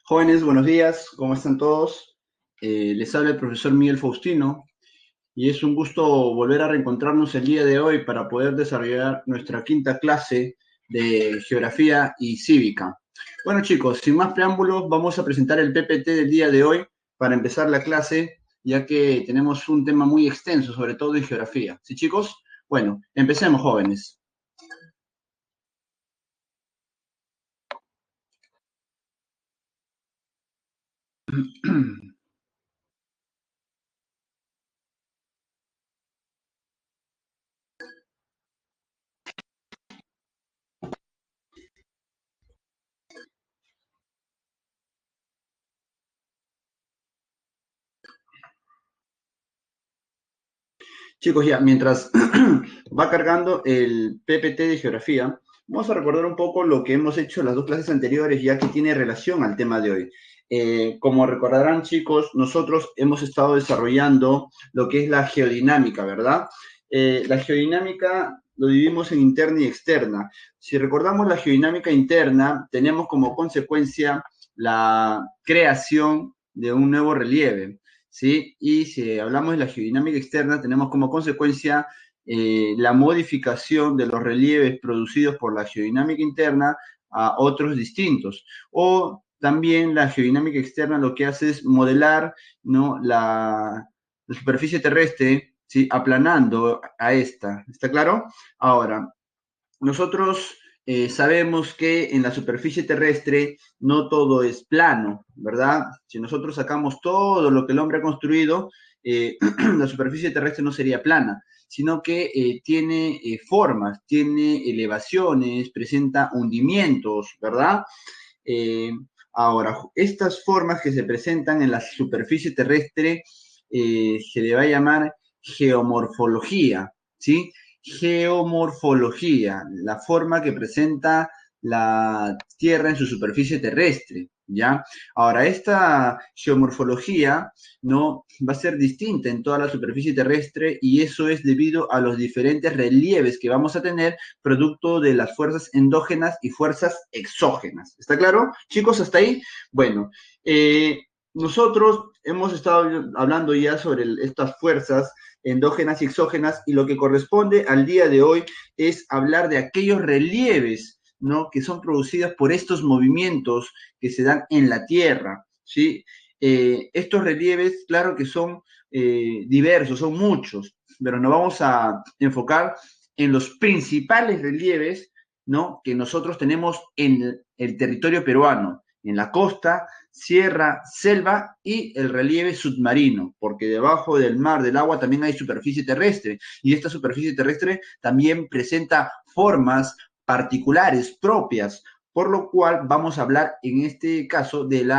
Jóvenes, buenos días, ¿cómo están todos? Les habla el profesor Miguel Faustino y es un gusto volver a reencontrarnos el día de hoy para poder desarrollar nuestra quinta clase de Geografía y Cívica. Bueno chicos, sin más preámbulos, vamos a presentar el PPT del día de hoy para empezar la clase, ya que tenemos un tema muy extenso, sobre todo en geografía. ¿Sí chicos? Bueno, empecemos jóvenes. Chicos, ya, mientras va cargando el PPT de geografía, vamos a recordar un poco lo que hemos hecho en las dos clases anteriores, ya que tiene relación al tema de hoy. Como recordarán, chicos, nosotros hemos estado desarrollando lo que es la geodinámica, ¿verdad? La geodinámica lo dividimos en interna y externa. Si recordamos la geodinámica interna, tenemos como consecuencia la creación de un nuevo relieve. ¿Sí? Y si hablamos de la geodinámica externa, tenemos como consecuencia la modificación de los relieves producidos por la geodinámica interna a otros distintos. O también la geodinámica externa lo que hace es modelar, ¿no? la superficie terrestre, ¿sí? Aplanando a esta. ¿Está claro? Ahora, nosotros sabemos que en la superficie terrestre no todo es plano, ¿verdad? Si nosotros sacamos todo lo que el hombre ha construido, la superficie terrestre no sería plana, sino que tiene formas, tiene elevaciones, presenta hundimientos, ¿verdad? Eh, Ahora, estas formas que se presentan en la superficie terrestre se le va a llamar geomorfología, ¿sí? Geomorfología, la forma que presenta la Tierra en su superficie terrestre, ¿ya? Ahora, esta geomorfología, ¿no? Va a ser distinta en toda la superficie terrestre y eso es debido a los diferentes relieves que vamos a tener producto de las fuerzas endógenas y fuerzas exógenas. ¿Está claro? Chicos, hasta ahí. Bueno, nosotros hemos estado hablando ya sobre estas fuerzas endógenas y exógenas y lo que corresponde al día de hoy es hablar de aquellos relieves, ¿no? Que son producidos por estos movimientos que se dan en la Tierra, ¿sí? Estos relieves, claro que son diversos, son muchos, pero nos vamos a enfocar en los principales relieves, ¿no? Que nosotros tenemos en el territorio peruano, en la costa, sierra, selva y el relieve submarino, porque debajo del mar, del agua, también hay superficie terrestre, y esta superficie terrestre también presenta formas particulares propias, por lo cual vamos a hablar en este caso del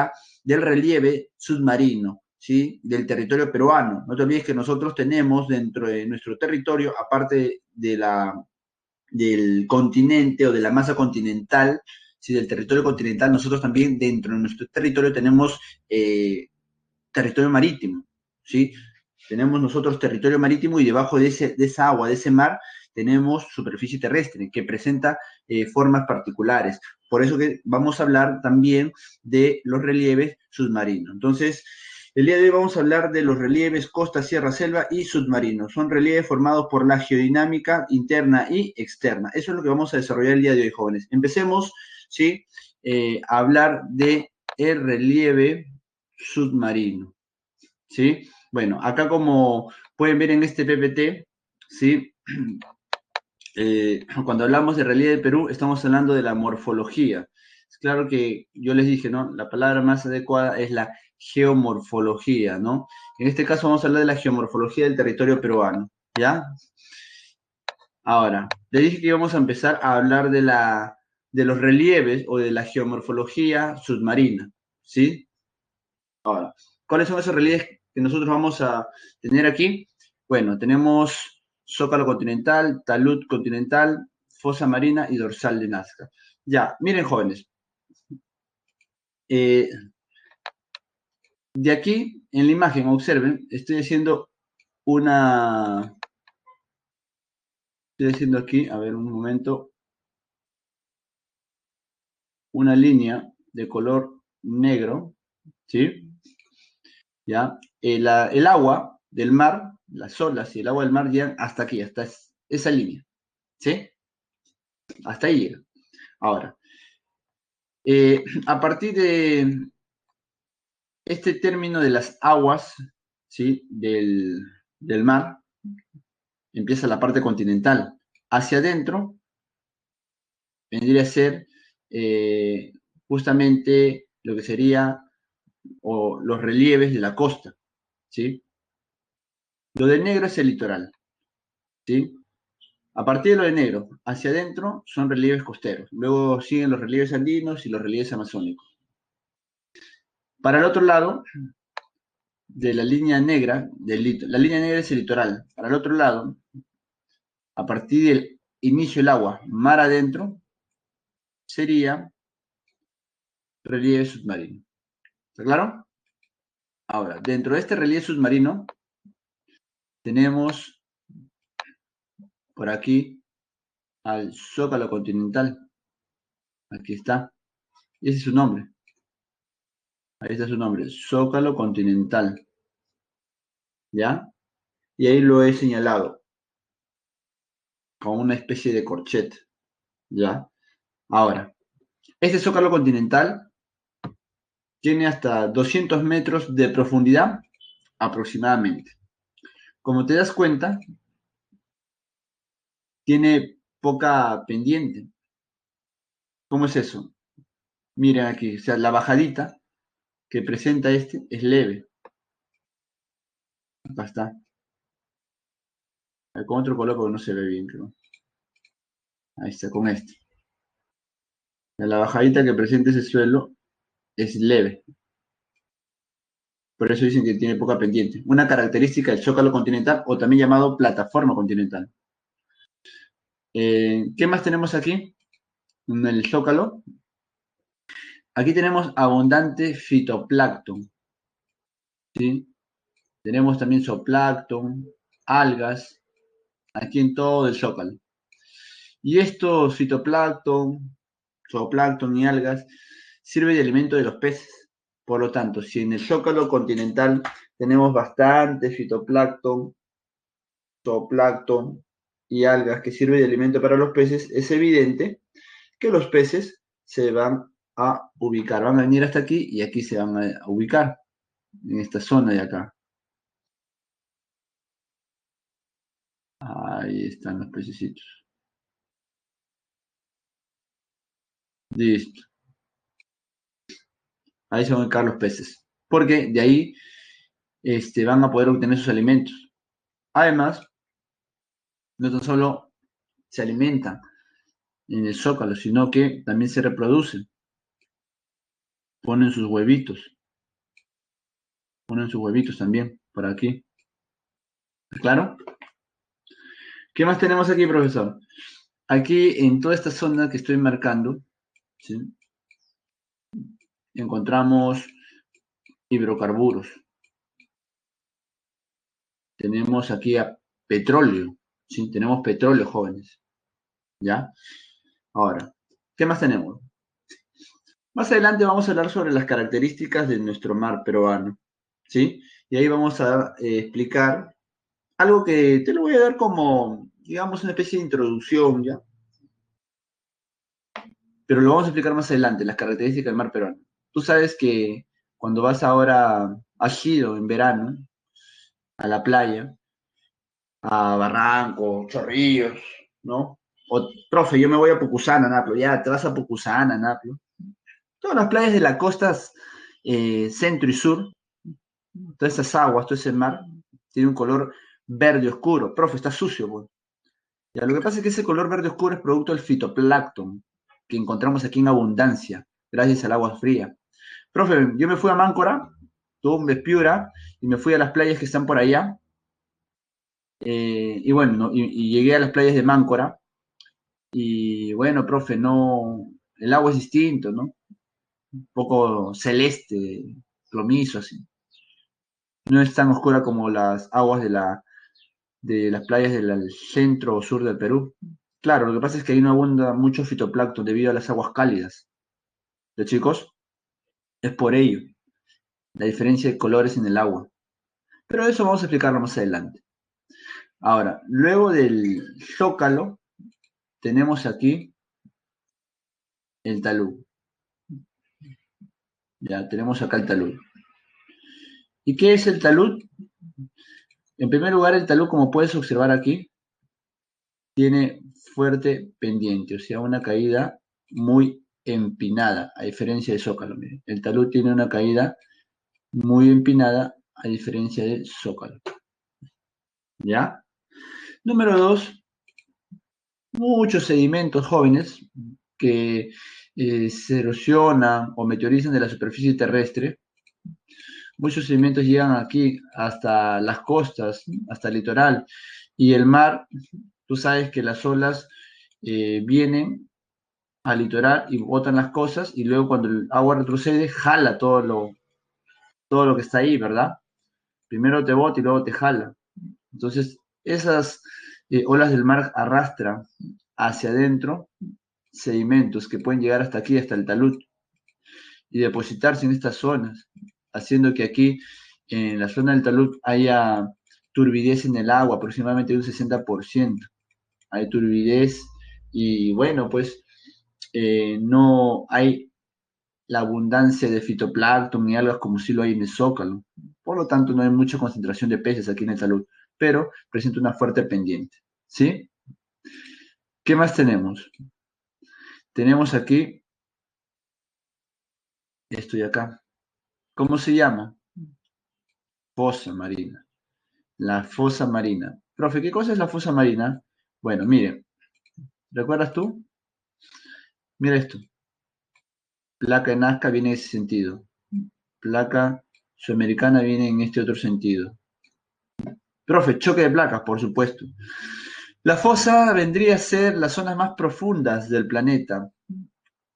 relieve submarino, ¿sí? Del territorio peruano. No te olvides que nosotros tenemos dentro de nuestro territorio, aparte del continente o de la masa continental, ¿sí? Del territorio continental, nosotros también dentro de nuestro territorio tenemos territorio marítimo, ¿sí? Tenemos nosotros territorio marítimo y debajo de esa agua, de ese mar, tenemos superficie terrestre que presenta formas particulares. Por eso que vamos a hablar también de los relieves submarinos. Entonces, el día de hoy vamos a hablar de los relieves costa, sierra, selva y submarinos. Son relieves formados por la geodinámica interna y externa. Eso es lo que vamos a desarrollar el día de hoy, jóvenes. Empecemos, ¿sí? A hablar de el relieve submarino, ¿sí? Bueno, acá como pueden ver en este PPT, ¿sí? Cuando hablamos de relieve del Perú, estamos hablando de la morfología. Es claro que yo les dije, ¿no? La palabra más adecuada es la geomorfología, ¿no? En este caso vamos a hablar de la geomorfología del territorio peruano, ¿ya? Ahora, les dije que íbamos a empezar a hablar de los relieves o de la geomorfología submarina, ¿sí? Ahora, ¿cuáles son esos relieves que nosotros vamos a tener aquí? Bueno, tenemos Zócalo continental, talud continental, fosa marina y dorsal de Nazca. Ya, miren jóvenes, eh, de aquí en la imagen, observen, una, estoy haciendo aquí, a ver un momento, una línea de color negro, ¿sí? ¿Ya? El agua del mar, las olas y el agua del mar llegan hasta aquí, hasta esa línea, ¿sí? Hasta ahí llega. Ahora, a partir de este término de las aguas, ¿sí? Del mar, empieza la parte continental. Hacia adentro vendría a ser eh, justamente lo que sería o los relieves de la costa, ¿sí? Lo de negro es el litoral, ¿sí? A partir de lo de negro hacia adentro son relieves costeros. Luego siguen los relieves andinos y los relieves amazónicos. Para el otro lado de la línea negra, la línea negra es el litoral. Para el otro lado, a partir del inicio del agua, mar adentro, sería relieve submarino. ¿Está claro? Ahora, dentro de este relieve submarino, tenemos por aquí al zócalo continental. Aquí está. Y ese es su nombre. Ahí está su nombre, zócalo continental. ¿Ya? Y ahí lo he señalado con una especie de corchet. ¿Ya? Ahora, este zócalo continental tiene hasta 200 metros de profundidad aproximadamente. Como te das cuenta, tiene poca pendiente. ¿Cómo es eso? Miren aquí, o sea, la bajadita que presenta este es leve. Acá está. Con otro color porque no se ve bien, creo. Ahí está, con este. La bajadita que presenta ese suelo es leve. Por eso dicen que tiene poca pendiente. Una característica del zócalo continental o también llamado plataforma continental. ¿Qué más tenemos aquí? En el zócalo. Aquí tenemos abundante fitoplancton. ¿Sí? Tenemos también zooplancton, algas, aquí en todo el zócalo. Y estos fitoplancton, zooplancton y algas sirven de alimento de los peces. Por lo tanto, si en el zócalo continental tenemos bastante fitoplancton, zooplancton y algas que sirven de alimento para los peces, es evidente que los peces se van a ubicar, van a venir hasta aquí y aquí se van a ubicar, en esta zona de acá. Ahí están los pececitos. Listo. Ahí se van a ubicar los peces. Porque de ahí van a poder obtener sus alimentos. Además, no tan solo se alimentan en el zócalo, sino que también se reproducen. Ponen sus huevitos también por aquí. ¿Claro? ¿Qué más tenemos aquí, profesor? Aquí en toda esta zona que estoy marcando, ¿sí? Encontramos hidrocarburos. Tenemos aquí a petróleo, ¿sí? Tenemos petróleo, jóvenes, ¿ya? Ahora, ¿qué más tenemos? Más adelante vamos a hablar sobre las características de nuestro mar peruano, ¿sí? Y ahí vamos a explicar algo que te lo voy a dar como, digamos, una especie de introducción, ¿ya? Pero lo vamos a explicar más adelante, las características del mar peruano. Tú sabes que cuando vas ahora, has ido en verano a la playa, a Barranco, Chorrillos, ¿no? O, profe, yo me voy a Pucusana, Naplo, ya, te vas a Pucusana, Naplo. Todas las playas de las costas centro y sur, todas esas aguas, todo ese mar, tiene un color verde oscuro. Profe, está sucio, pues. Ya, lo que pasa es que ese color verde oscuro es producto del fitoplancton, que encontramos aquí en abundancia, gracias al agua fría. Profe, yo me fui a Máncora, Tumbes, Piura, y me fui a las playas que están por allá, y bueno, ¿no? Y llegué a las playas de Máncora, y bueno, profe, no, el agua es distinto, ¿no? Un poco celeste, plomizo, así. No es tan oscura como las aguas de las playas del centro o sur del Perú. Claro, lo que pasa es que ahí no abunda mucho fitoplancton debido a las aguas cálidas. ¿De chicos? Es por ello, la diferencia de colores en el agua. Pero eso vamos a explicarlo más adelante. Ahora, luego del zócalo, tenemos aquí el talud. Ya, tenemos acá el talud. ¿Y qué es el talud? En primer lugar, el talud, como puedes observar aquí, tiene fuerte pendiente, o sea, una caída muy empinada, a diferencia del zócalo. Miren. El talud tiene una caída muy empinada, a diferencia del zócalo. ¿Ya? Número dos, muchos sedimentos jóvenes que se erosionan o meteorizan de la superficie terrestre. Muchos sedimentos llegan aquí hasta las costas, hasta el litoral. Y el mar, tú sabes que las olas vienen al litoral y botan las cosas y luego cuando el agua retrocede, jala todo lo que está ahí, ¿verdad? Primero te bota y luego te jala. Entonces, esas olas del mar arrastran hacia adentro sedimentos que pueden llegar hasta aquí, hasta el talud, y depositarse en estas zonas, haciendo que aquí, en la zona del talud, haya turbidez en el agua, aproximadamente de un 60%. Hay turbidez y bueno, pues no hay la abundancia de fitoplancton y algas como si lo hay en el zócalo. Por lo tanto, no hay mucha concentración de peces aquí en el talud, pero presenta una fuerte pendiente. ¿Sí? ¿Qué más tenemos? Tenemos aquí esto de acá. ¿Cómo se llama? Fosa marina. La fosa marina. Profe, ¿qué cosa es la fosa marina? Bueno, mire, ¿recuerdas tú? Mira esto. Placa de Nazca viene en ese sentido. Placa sudamericana viene en este otro sentido. Profe, choque de placas, por supuesto. La fosa vendría a ser las zonas más profundas del planeta.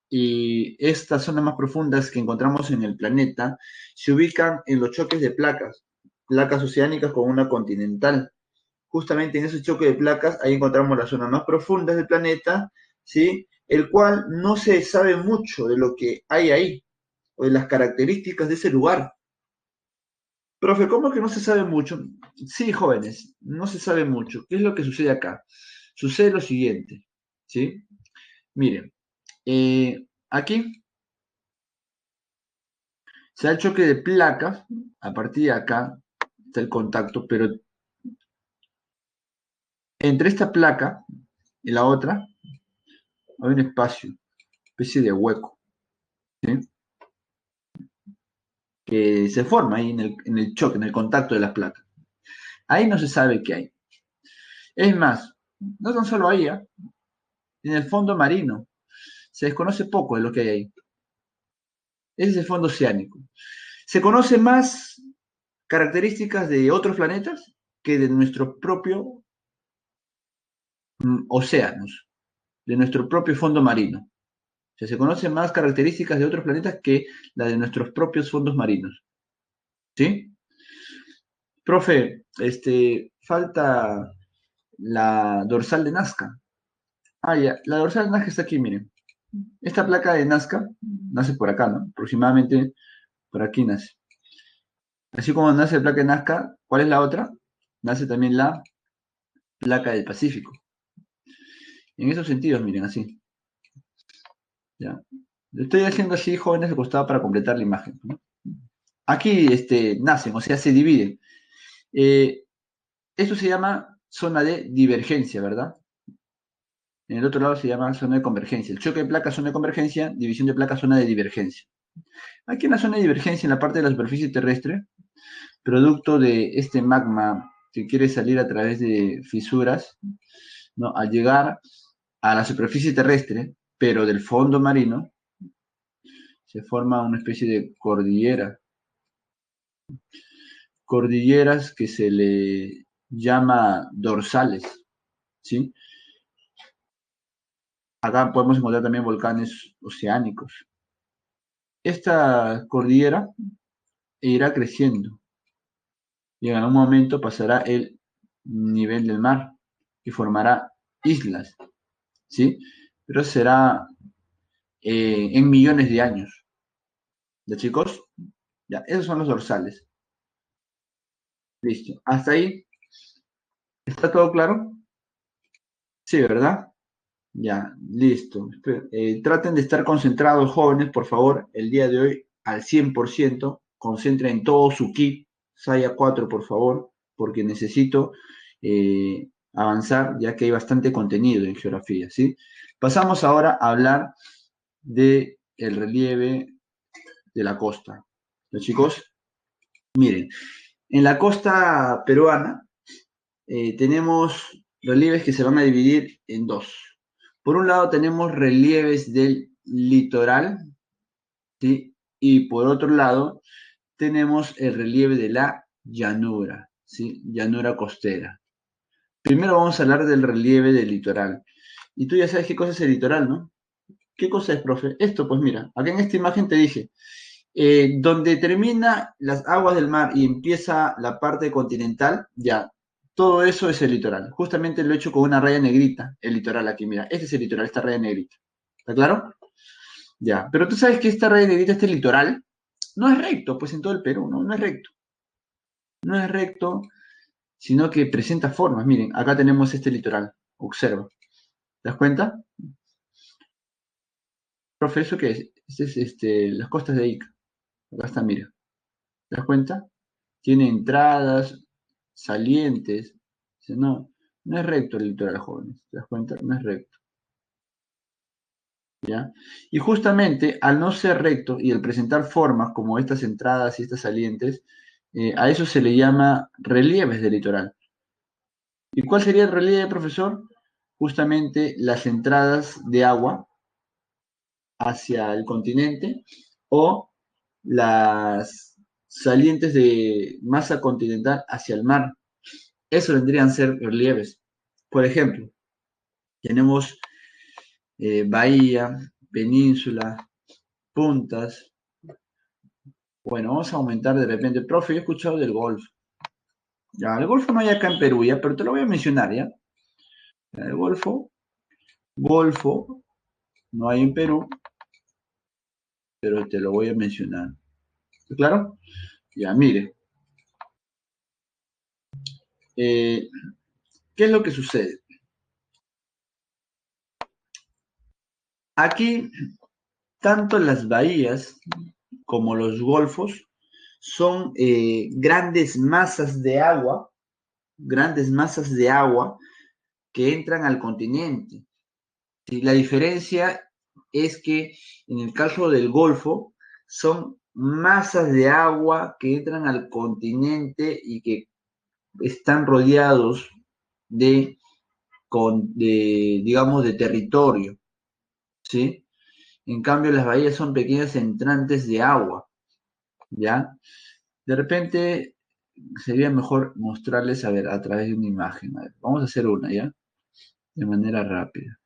Y estas zonas más profundas que encontramos en el planeta se ubican en los choques de placas, placas oceánicas con una continental. Justamente en ese choque de placas, ahí encontramos las zonas más profundas del planeta, ¿sí? El cual no se sabe mucho de lo que hay ahí, o de las características de ese lugar. Profe, ¿cómo que no se sabe mucho? Sí, jóvenes, no se sabe mucho. ¿Qué es lo que sucede acá? Sucede lo siguiente, ¿sí? Miren, aquí se da el choque de placas, a partir de acá está el contacto, pero entre esta placa y la otra hay un espacio, especie de hueco, ¿sí? Que se forma ahí en el choque, en el contacto de las placas. Ahí no se sabe qué hay. Es más, no tan solo ahí, ¿eh? En el fondo marino se desconoce poco de lo que hay ahí. Ese es el fondo oceánico. Se conocen más características de otros planetas que de nuestro propio océanos, de nuestro propio fondo marino. O sea, se conocen más características de otros planetas que la de nuestros propios fondos marinos. ¿Sí? Profe, falta la dorsal de Nazca. Ah, ya, la dorsal de Nazca está aquí, miren. Esta placa de Nazca nace por acá, ¿no? Aproximadamente por aquí nace. Así como nace la placa de Nazca, ¿cuál es la otra? Nace también la placa del Pacífico. En esos sentidos, miren, así. ¿Ya? Lo estoy haciendo así, jóvenes, de costado para completar la imagen, ¿no? Aquí nacen, o sea, se dividen. Esto se llama zona de divergencia, ¿verdad? En el otro lado se llama zona de convergencia. El choque de placas, zona de convergencia, división de placas, zona de divergencia. Aquí en la zona de divergencia, en la parte de la superficie terrestre, producto de este magma que quiere salir a través de fisuras, ¿no? Al llegar a la superficie terrestre, pero del fondo marino, se forma una especie de cordillera. Cordilleras que se le llama dorsales, ¿sí? Acá podemos encontrar también volcanes oceánicos. Esta cordillera irá creciendo y en algún momento pasará el nivel del mar y formará islas, ¿sí? Pero será en millones de años, ¿Ya, chicos? Ya, esos son los dorsales. Listo. ¿Hasta ahí? ¿Está todo claro? Sí, ¿verdad? Ya, listo. Traten de estar concentrados, jóvenes, por favor, el día de hoy al 100%. Concentren todo su kit, Saya 4, por favor, porque necesito avanzar, ya que hay bastante contenido en geografía, ¿sí? Pasamos ahora a hablar del relieve de la costa. ¿Los chicos? Miren, en la costa peruana tenemos relieves que se van a dividir en dos. Por un lado tenemos relieves del litoral, ¿sí? Y por otro lado tenemos el relieve de la llanura, ¿sí? Llanura costera. Primero vamos a hablar del relieve del litoral. Y tú ya sabes qué cosa es el litoral, ¿no? ¿Qué cosa es, profe? Esto, pues mira, acá en esta imagen te dije, donde termina las aguas del mar y empieza la parte continental, ya, todo eso es el litoral. Justamente lo he hecho con una raya negrita, el litoral aquí, mira, este es el litoral, esta raya negrita. ¿Está claro? Ya, pero tú sabes que esta raya negrita, este litoral, no es recto, pues en todo el Perú, ¿no? No es recto. No es recto, sino que presenta formas. Miren, acá tenemos este litoral, observa. ¿Te das cuenta? Profe, ¿eso qué es? Este es las costas de Ica. Acá está, mira. ¿Te das cuenta? Tiene entradas, salientes. No, no es recto el litoral, jóvenes. ¿Te das cuenta? No es recto. ¿Ya? Y justamente al no ser recto y al presentar formas como estas entradas y estas salientes, a eso se le llama relieves del litoral. ¿Y cuál sería el relieve, profesor? Justamente las entradas de agua hacia el continente o las salientes de masa continental hacia el mar. Eso vendrían a ser relieves. Por ejemplo, tenemos bahía, península, puntas. Bueno, vamos a aumentar de repente. Profe, yo he escuchado del Golfo. Ya, el Golfo no hay acá en Perú, ya, pero te lo voy a mencionar, ¿ya? El Golfo, no hay en Perú, pero te lo voy a mencionar. ¿Está claro? Ya, mire. eh, ¿Qué es lo que sucede? Aquí, tanto las bahías como los golfos son grandes masas de agua que entran al continente. Y la diferencia es que en el caso del Golfo son masas de agua que entran al continente y que están rodeados de, digamos, de territorio, ¿sí? En cambio, las bahías son pequeñas entrantes de agua, ¿ya? De repente sería mejor mostrarles, a ver, a través de una imagen. A ver, vamos a hacer una, ¿ya? De manera rápida.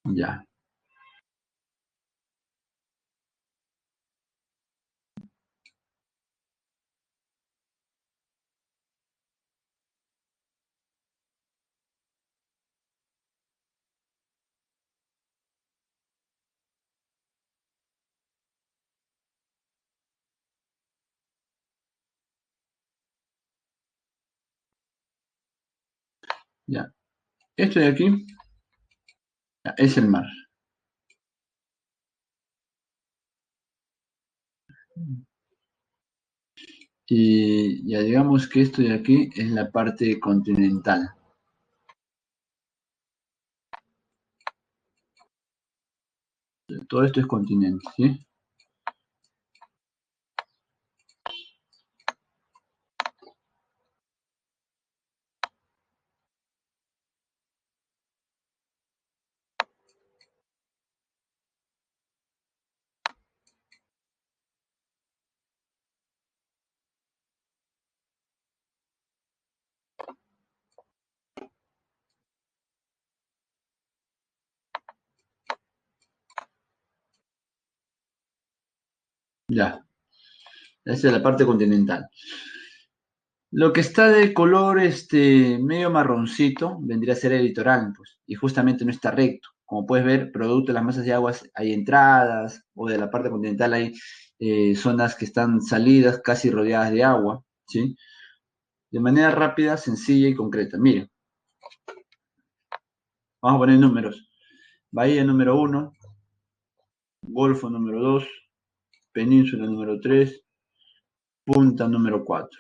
Ya, ya. Esto de aquí ya, es el mar. Y ya digamos que esto de aquí es la parte continental. Todo esto es continente, ¿sí? Ya. Esa es la parte continental. Lo que está de color medio marroncito vendría a ser el litoral, pues, y justamente no está recto. Como puedes ver, producto de las masas de aguas hay entradas, o de la parte continental hay zonas que están salidas, casi rodeadas de agua, ¿sí? De manera rápida, sencilla y concreta. Miren, vamos a poner números. Bahía número 1, Golfo número 2, Península número 3, Punta número 4.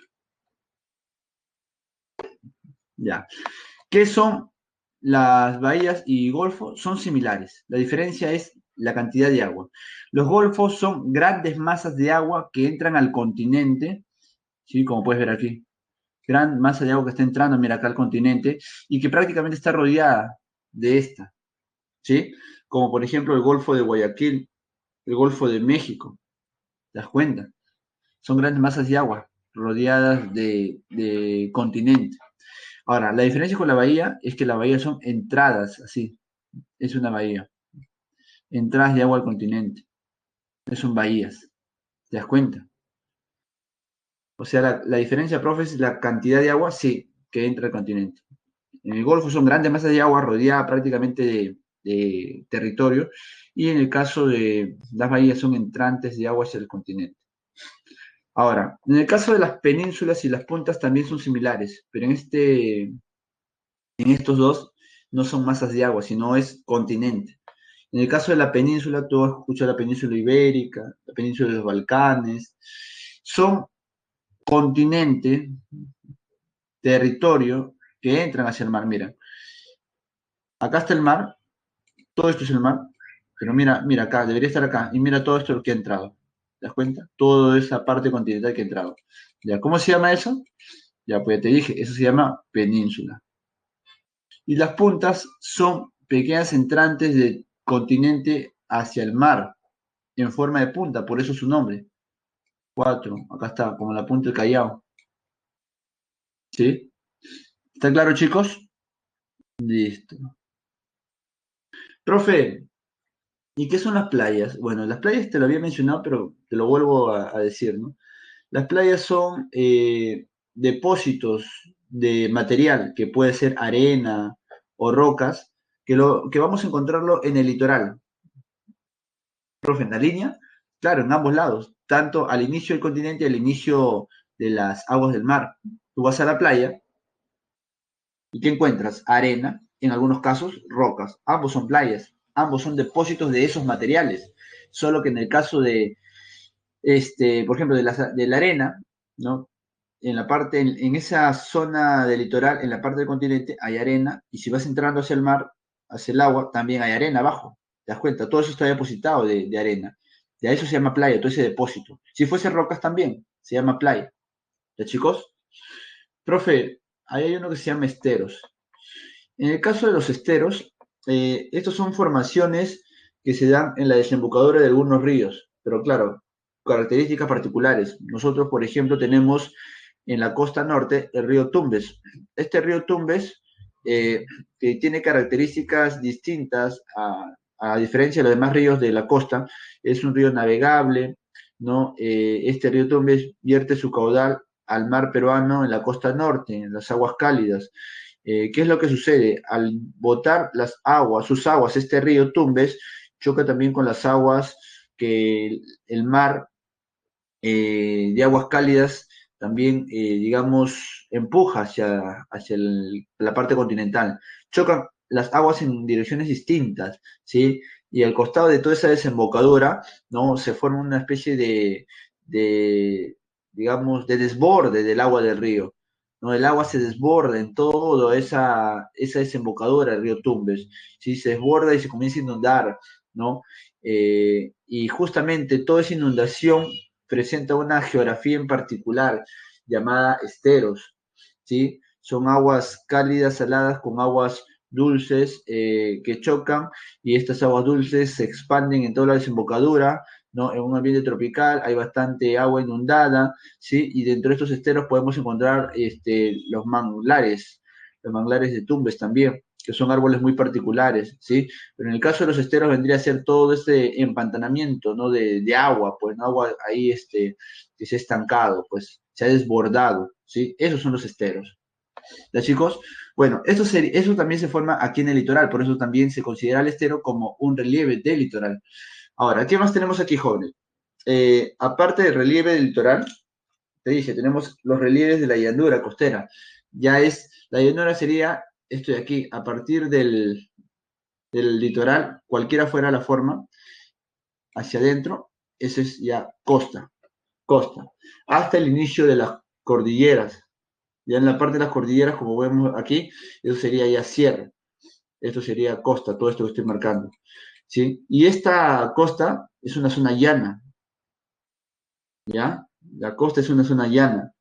Ya. ¿Qué son las bahías y golfos? Son similares. La diferencia es la cantidad de agua. Los golfos son grandes masas de agua que entran al continente, ¿sí? Como puedes ver aquí. Gran masa de agua que está entrando, mira acá al continente, y que prácticamente está rodeada de esta, ¿sí? Como por ejemplo el Golfo de Guayaquil, el Golfo de México. ¿Te das cuenta? Son grandes masas de agua rodeadas de continente. Ahora, la diferencia con la bahía es que la bahía son entradas, así, es una bahía. Entradas de agua al continente, no son bahías. ¿Te das cuenta? O sea, la diferencia, profe, es la cantidad de agua, sí, que entra al continente. En el Golfo son grandes masas de agua rodeadas prácticamente de territorio, y en el caso de las bahías son entrantes de agua hacia el continente. Ahora, en el caso de las penínsulas y las puntas también son similares, pero en estos dos no son masas de agua, sino es continente. En el caso de la península, tú has escuchado la península ibérica, la península de los Balcanes, son continente, territorio que entran hacia el mar. Mira, acá está el mar, todo esto es el mar, pero mira, mira acá, debería estar acá, y mira todo esto lo que ha entrado. ¿Te das cuenta? Toda esa parte continental que ha entrado. ¿Ya? ¿Cómo se llama eso? Ya, pues ya te dije, eso se llama península. Y las puntas son pequeñas entrantes del continente hacia el mar, en forma de punta, por eso su nombre. 4, acá está, como la punta del Callao. ¿Sí? ¿Está claro, chicos? Listo. Profe, ¿y qué son las playas? Bueno, las playas te lo había mencionado, pero te lo vuelvo a decir, ¿no? Las playas son depósitos de material, que puede ser arena o rocas, que vamos a encontrarlo en el litoral. Profe, en la línea, claro, en ambos lados, tanto al inicio del continente y al inicio de las aguas del mar. Tú vas a la playa y ¿qué encuentras? Arena, en algunos casos rocas. Ambos son playas, ambos son depósitos de esos materiales. Solo que en el caso de, por ejemplo, de la arena, ¿no? En la parte, en esa zona del litoral, en la parte del continente, hay arena, y si vas entrando hacia el mar, hacia el agua, también hay arena abajo. ¿Te das cuenta? Todo eso está depositado de arena. Ya eso se llama playa, todo ese depósito. Si fuese rocas también, se llama playa. ¿Ya, chicos? Profe, ahí hay uno que se llama esteros. En el caso de los esteros, estos son formaciones que se dan en la desembocadura de algunos ríos, pero claro, características particulares. Nosotros, por ejemplo, tenemos en la costa norte el río Tumbes. Este río Tumbes, que tiene características distintas a diferencia de los demás ríos de la costa, es un río navegable, ¿no? Este río Tumbes vierte su caudal al mar peruano en la costa norte, en las aguas cálidas. ¿Qué es lo que sucede? Al botar las aguas, sus aguas, este río Tumbes, choca también con las aguas que el mar de aguas cálidas también, digamos, empuja hacia la parte continental. Chocan las aguas en direcciones distintas, ¿sí? Y al costado de toda esa desembocadura, ¿no? Se forma una especie de digamos, de desborde del agua del río, ¿no? El agua se desborda en toda esa desembocadura del río Tumbes, ¿sí? Se desborda y se comienza a inundar, ¿no? Y justamente toda esa inundación presenta una geografía en particular llamada esteros, ¿sí? Son aguas cálidas, saladas con aguas dulces que chocan, y estas aguas dulces se expanden en toda la desembocadura, ¿no? En un ambiente tropical hay bastante agua inundada, ¿sí? Y dentro de estos esteros podemos encontrar los manglares de Tumbes también. que son árboles muy particulares, ¿sí? Pero en el caso de los esteros vendría a ser todo este empantanamiento, ¿no? De agua, pues, ¿no? Agua ahí, que se ha estancado, pues, se ha desbordado, ¿sí? Esos son los esteros. ¿Ya, chicos? Bueno, eso también se forma aquí en el litoral, por eso también se considera el estero como un relieve del litoral. Ahora, ¿qué más tenemos aquí, jóvenes? Aparte del relieve del litoral, te dije, tenemos los relieves de la llanura costera. La llanura sería esto de aquí, a partir del litoral, cualquiera fuera la forma, hacia adentro, eso es ya costa, hasta el inicio de las cordilleras. Ya en la parte de las cordilleras, como vemos aquí, eso sería ya sierra. Esto sería costa, todo esto que estoy marcando. ¿Sí? Y esta costa es una zona llana, ¿ya? La costa es una zona llana.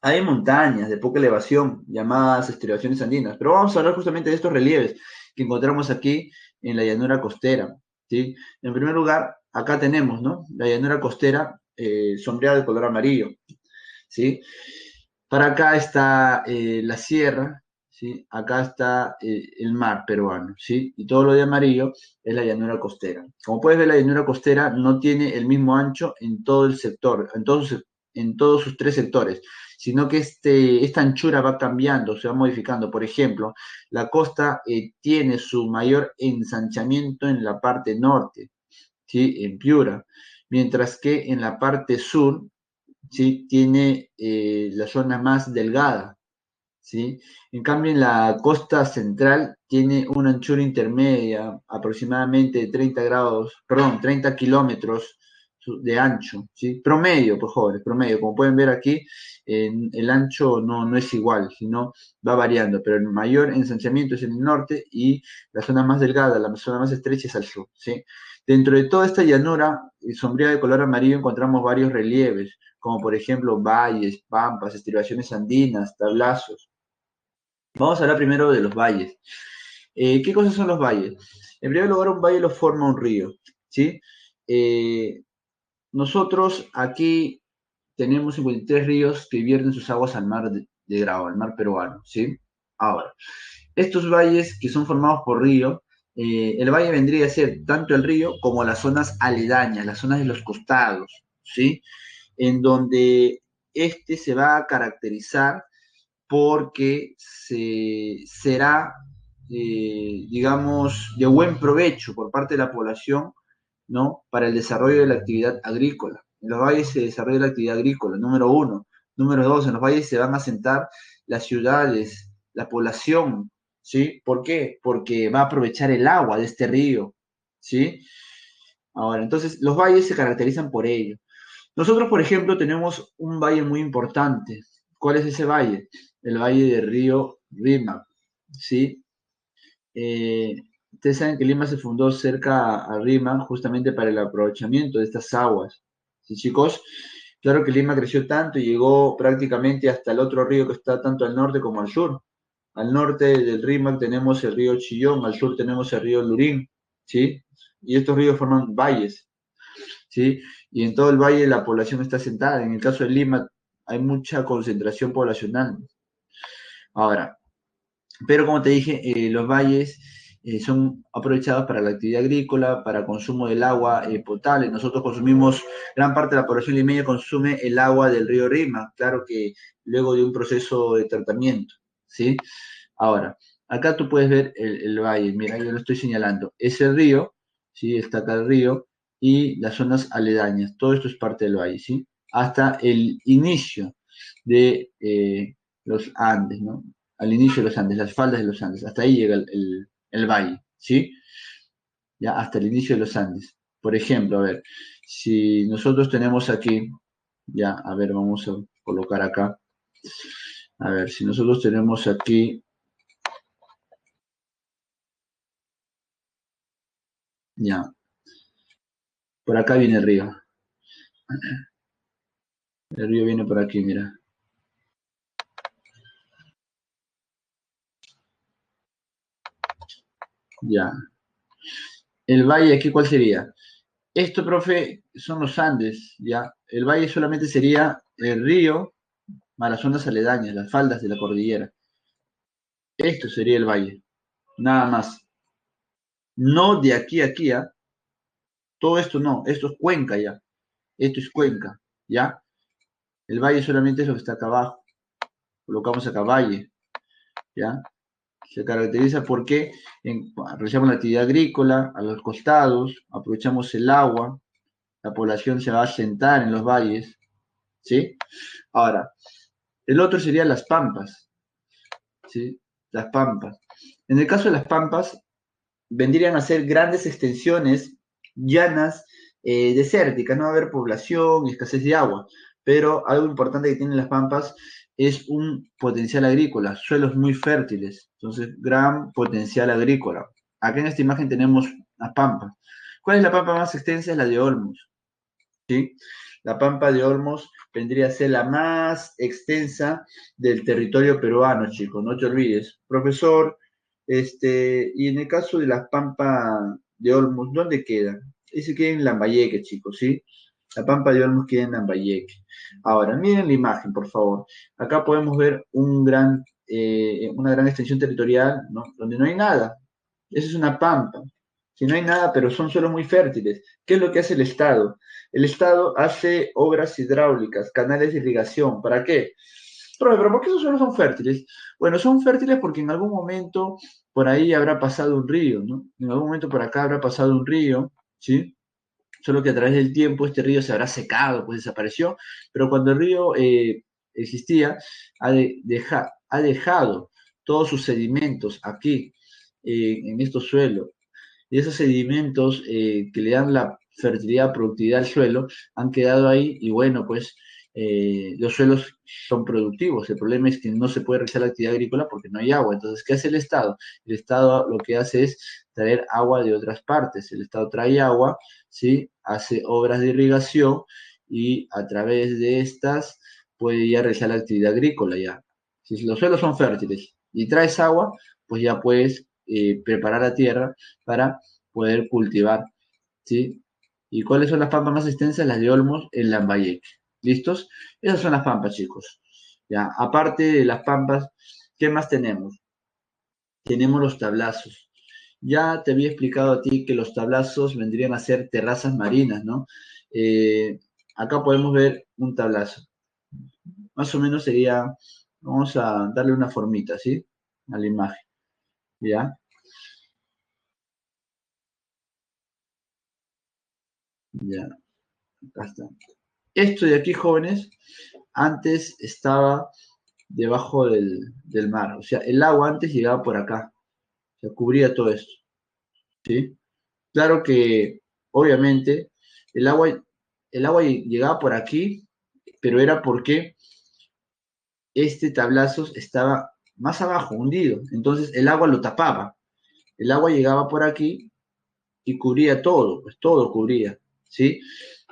Hay montañas de poca elevación, llamadas estribaciones andinas, pero vamos a hablar justamente de estos relieves que encontramos aquí en la llanura costera, ¿sí? En primer lugar, acá tenemos, ¿no? La llanura costera sombreada de color amarillo, ¿sí? Para acá está la sierra, ¿sí? Acá está el mar peruano, ¿sí? Y todo lo de amarillo es la llanura costera. Como puedes ver, la llanura costera no tiene el mismo ancho en todo el sector, en todos sus tres sectores, sino que esta anchura va cambiando, se va modificando. Por ejemplo, la costa tiene su mayor ensanchamiento en la parte norte, ¿sí? En Piura, mientras que en la parte sur, ¿sí? Tiene la zona más delgada, ¿sí? En cambio, en la costa central tiene una anchura intermedia, aproximadamente de 30 grados, perdón, 30 kilómetros de ancho, ¿sí? Promedio, pues jóvenes, promedio. Como pueden ver aquí, el ancho no es igual, sino va variando, pero el mayor ensanchamiento es en el norte y la zona más delgada, la zona más estrecha es al sur, ¿sí? Dentro de toda esta llanura sombría de color amarillo encontramos varios relieves, como por ejemplo valles, pampas, estribaciones andinas, tablazos. Vamos a hablar primero de los valles. ¿Qué cosas son los valles? En primer lugar, un valle lo forma un río, ¿sí? Eh, Nosotros aquí tenemos 53 ríos que vierten sus aguas al mar de Grau, al mar peruano, ¿sí? Ahora, estos valles que son formados por río, el valle vendría a ser tanto el río como las zonas aledañas, las zonas de los costados, ¿sí? En donde este se va a caracterizar porque será, digamos, de buen provecho por parte de la población, ¿no? Para el desarrollo de la actividad agrícola. En los valles se desarrolla la actividad agrícola, número uno. Número dos, en los valles se van a asentar las ciudades, la población, ¿sí? ¿Por qué? Porque va a aprovechar el agua de este río, ¿sí? Ahora, entonces, los valles se caracterizan por ello. Nosotros, por ejemplo, tenemos un valle muy importante. ¿Cuál es ese valle? El valle del río Rímac, ¿sí? Eh, Ustedes saben que Lima se fundó cerca a Rímac justamente para el aprovechamiento de estas aguas, ¿sí, chicos? Claro que Lima creció tanto y llegó prácticamente hasta el otro río que está tanto al norte como al sur. Al norte del Rímac tenemos el río Chillón, al sur tenemos el río Lurín, ¿sí? Y estos ríos forman valles, ¿sí? Y en todo el valle la población está asentada. En el caso de Lima hay mucha concentración poblacional. Ahora, pero como te dije, los valles son aprovechados para la actividad agrícola, para consumo del agua potable. Nosotros consumimos, gran parte de la población limeña consume el agua del río Rima, claro que luego de un proceso de tratamiento, ¿sí? Ahora, acá tú puedes ver el valle, mira, yo lo estoy señalando. Es el río, ¿sí? Está acá el río y las zonas aledañas. Todo esto es parte del valle, ¿sí? Hasta el inicio de los Andes, ¿no? Al inicio de los Andes, las faldas de los Andes. Hasta ahí llega el valle, ¿sí? Ya hasta el inicio de los Andes. Por ejemplo, a ver, si nosotros tenemos aquí, ya, a ver, vamos a colocar acá. A ver, si nosotros tenemos aquí, ya, por acá viene el río. El río viene por aquí, mira. Ya. El valle aquí, ¿cuál sería? Esto, profe, son los Andes, ¿ya? El valle solamente sería el río más las zonas aledañas, las faldas de la cordillera. Esto sería el valle, nada más. No de aquí a aquí, ¿ah? Todo esto no, esto es cuenca ya, esto es cuenca, ¿ya? El valle solamente es lo que está acá abajo, colocamos acá valle, ¿ya? Se caracteriza porque realizamos la actividad agrícola a los costados, aprovechamos el agua, la población se va a asentar en los valles, ¿sí? Ahora, el otro sería las pampas, ¿sí? Las pampas. En el caso de las pampas, vendrían a ser grandes extensiones llanas, desérticas, no va a haber población y escasez de agua, pero algo importante que tienen las pampas es un potencial agrícola, suelos muy fértiles, entonces gran potencial agrícola. Acá en esta imagen tenemos las pampas. ¿Cuál es la pampa más extensa? Es la de Olmos, ¿sí? La pampa de Olmos vendría a ser la más extensa del territorio peruano, chicos, no te olvides. Profesor, y en el caso de la pampa de Olmos, ¿dónde queda? Ese queda en Lambayeque, chicos, ¿sí? La pampa de Olmos queda en Lambayeque. Ahora, miren la imagen, por favor. Acá podemos ver una gran extensión territorial, ¿no? Donde no hay nada. Esa es una pampa. Si no hay nada, pero son suelos muy fértiles. ¿Qué es lo que hace el Estado? El Estado hace obras hidráulicas, canales de irrigación. ¿Para qué? Pero ¿por qué esos suelos son fértiles? Bueno, son fértiles porque en algún momento por ahí habrá pasado un río, ¿no? En algún momento por acá habrá pasado un río, ¿sí? Solo que a través del tiempo este río se habrá secado, pues desapareció, pero cuando el río existía, ha dejado todos sus sedimentos aquí, en estos suelos, y esos sedimentos que le dan la fertilidad, productividad al suelo, han quedado ahí y bueno, pues los suelos son productivos. El problema es que no se puede realizar la actividad agrícola porque no hay agua. Entonces, ¿qué hace el Estado? El Estado lo que hace es traer agua de otras partes. El Estado trae agua, ¿sí? Hace obras de irrigación y a través de estas puede ya realizar la actividad agrícola ya. Si los suelos son fértiles y traes agua, pues ya puedes preparar la tierra para poder cultivar, ¿sí? ¿Y cuáles son las pampas más extensas? Las de Olmos en Lambayeque. ¿Listos? Esas son las pampas, chicos. Ya, aparte de las pampas, ¿qué más tenemos? Tenemos los tablazos. Ya te había explicado a ti que los tablazos vendrían a ser terrazas marinas, ¿no? Eh, Acá podemos ver un tablazo. Más o menos sería, vamos a darle una formita, ¿sí? A la imagen, ¿ya? Ya, acá está. Esto de aquí, jóvenes, antes estaba debajo del mar. O sea, el agua antes llegaba por acá, se cubría todo esto, ¿sí? Claro que, obviamente, el agua, el agua llegaba por aquí, pero era porque este tablazo estaba más abajo, hundido. Entonces el agua lo tapaba. El agua llegaba por aquí y cubría todo, pues todo cubría, ¿sí?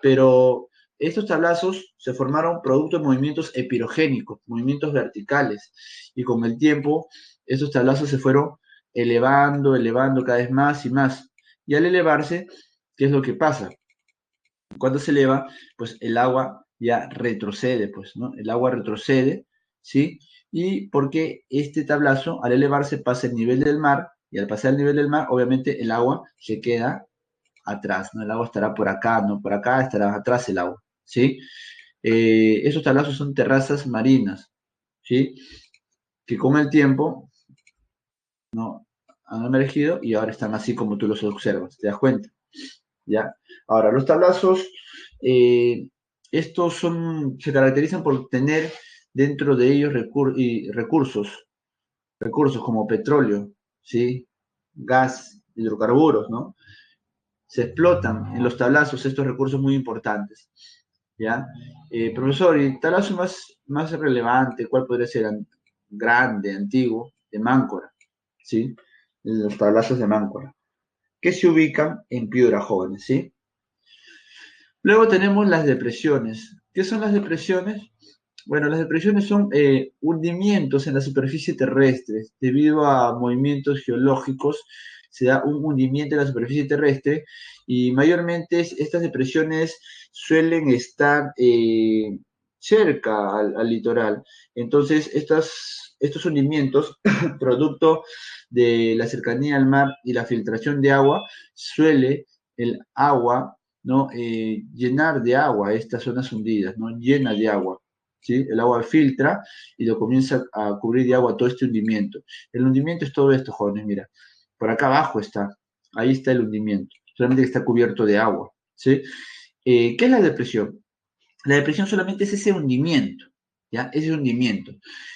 Pero estos tablazos se formaron producto de movimientos epirogénicos, movimientos verticales, y con el tiempo estos tablazos se fueron elevando, elevando cada vez más y más. Y al elevarse, ¿qué es lo que pasa? Cuando se eleva, pues el agua ya retrocede, pues, ¿no? El agua retrocede, ¿sí? Y porque este tablazo, al elevarse, pasa el nivel del mar, y al pasar el nivel del mar, obviamente el agua se queda atrás, ¿no? El agua estará por acá, no por acá, estará atrás el agua, ¿sí? Esos tablazos son terrazas marinas, ¿sí? Que con el tiempo, ¿no? Han emergido y ahora están así como tú los observas, ¿te das cuenta? ¿Ya? Ahora, los tablazos, eh, se caracterizan por tener dentro de ellos recursos como petróleo, ¿sí? Gas, hidrocarburos, ¿no? Se explotan en los tablazos estos recursos muy importantes. ¿Ya? Profesor, ¿y el tablazo más relevante, cuál podría ser? Grande, antiguo, de Máncora, ¿sí? Los tablazos de Máncora, que se ubican en Piura, jóvenes, ¿sí? Luego tenemos las depresiones. ¿Qué son las depresiones? Bueno, las depresiones son hundimientos en la superficie terrestre. Debido a movimientos geológicos, se da un hundimiento en la superficie terrestre y mayormente estas depresiones suelen estar cerca al litoral. Entonces, estos hundimientos, producto de la cercanía al mar y la filtración de agua, suele el agua, ¿no? Llenar de agua estas zonas hundidas, ¿no? Llena de agua. ¿Sí? El agua filtra y lo comienza a cubrir de agua todo este hundimiento. El hundimiento es todo esto, jóvenes, mira. Por acá abajo está, ahí está el hundimiento, solamente que está cubierto de agua. ¿Sí? ¿Qué es la depresión? La depresión solamente es ese hundimiento, ¿ya? Ese hundimiento.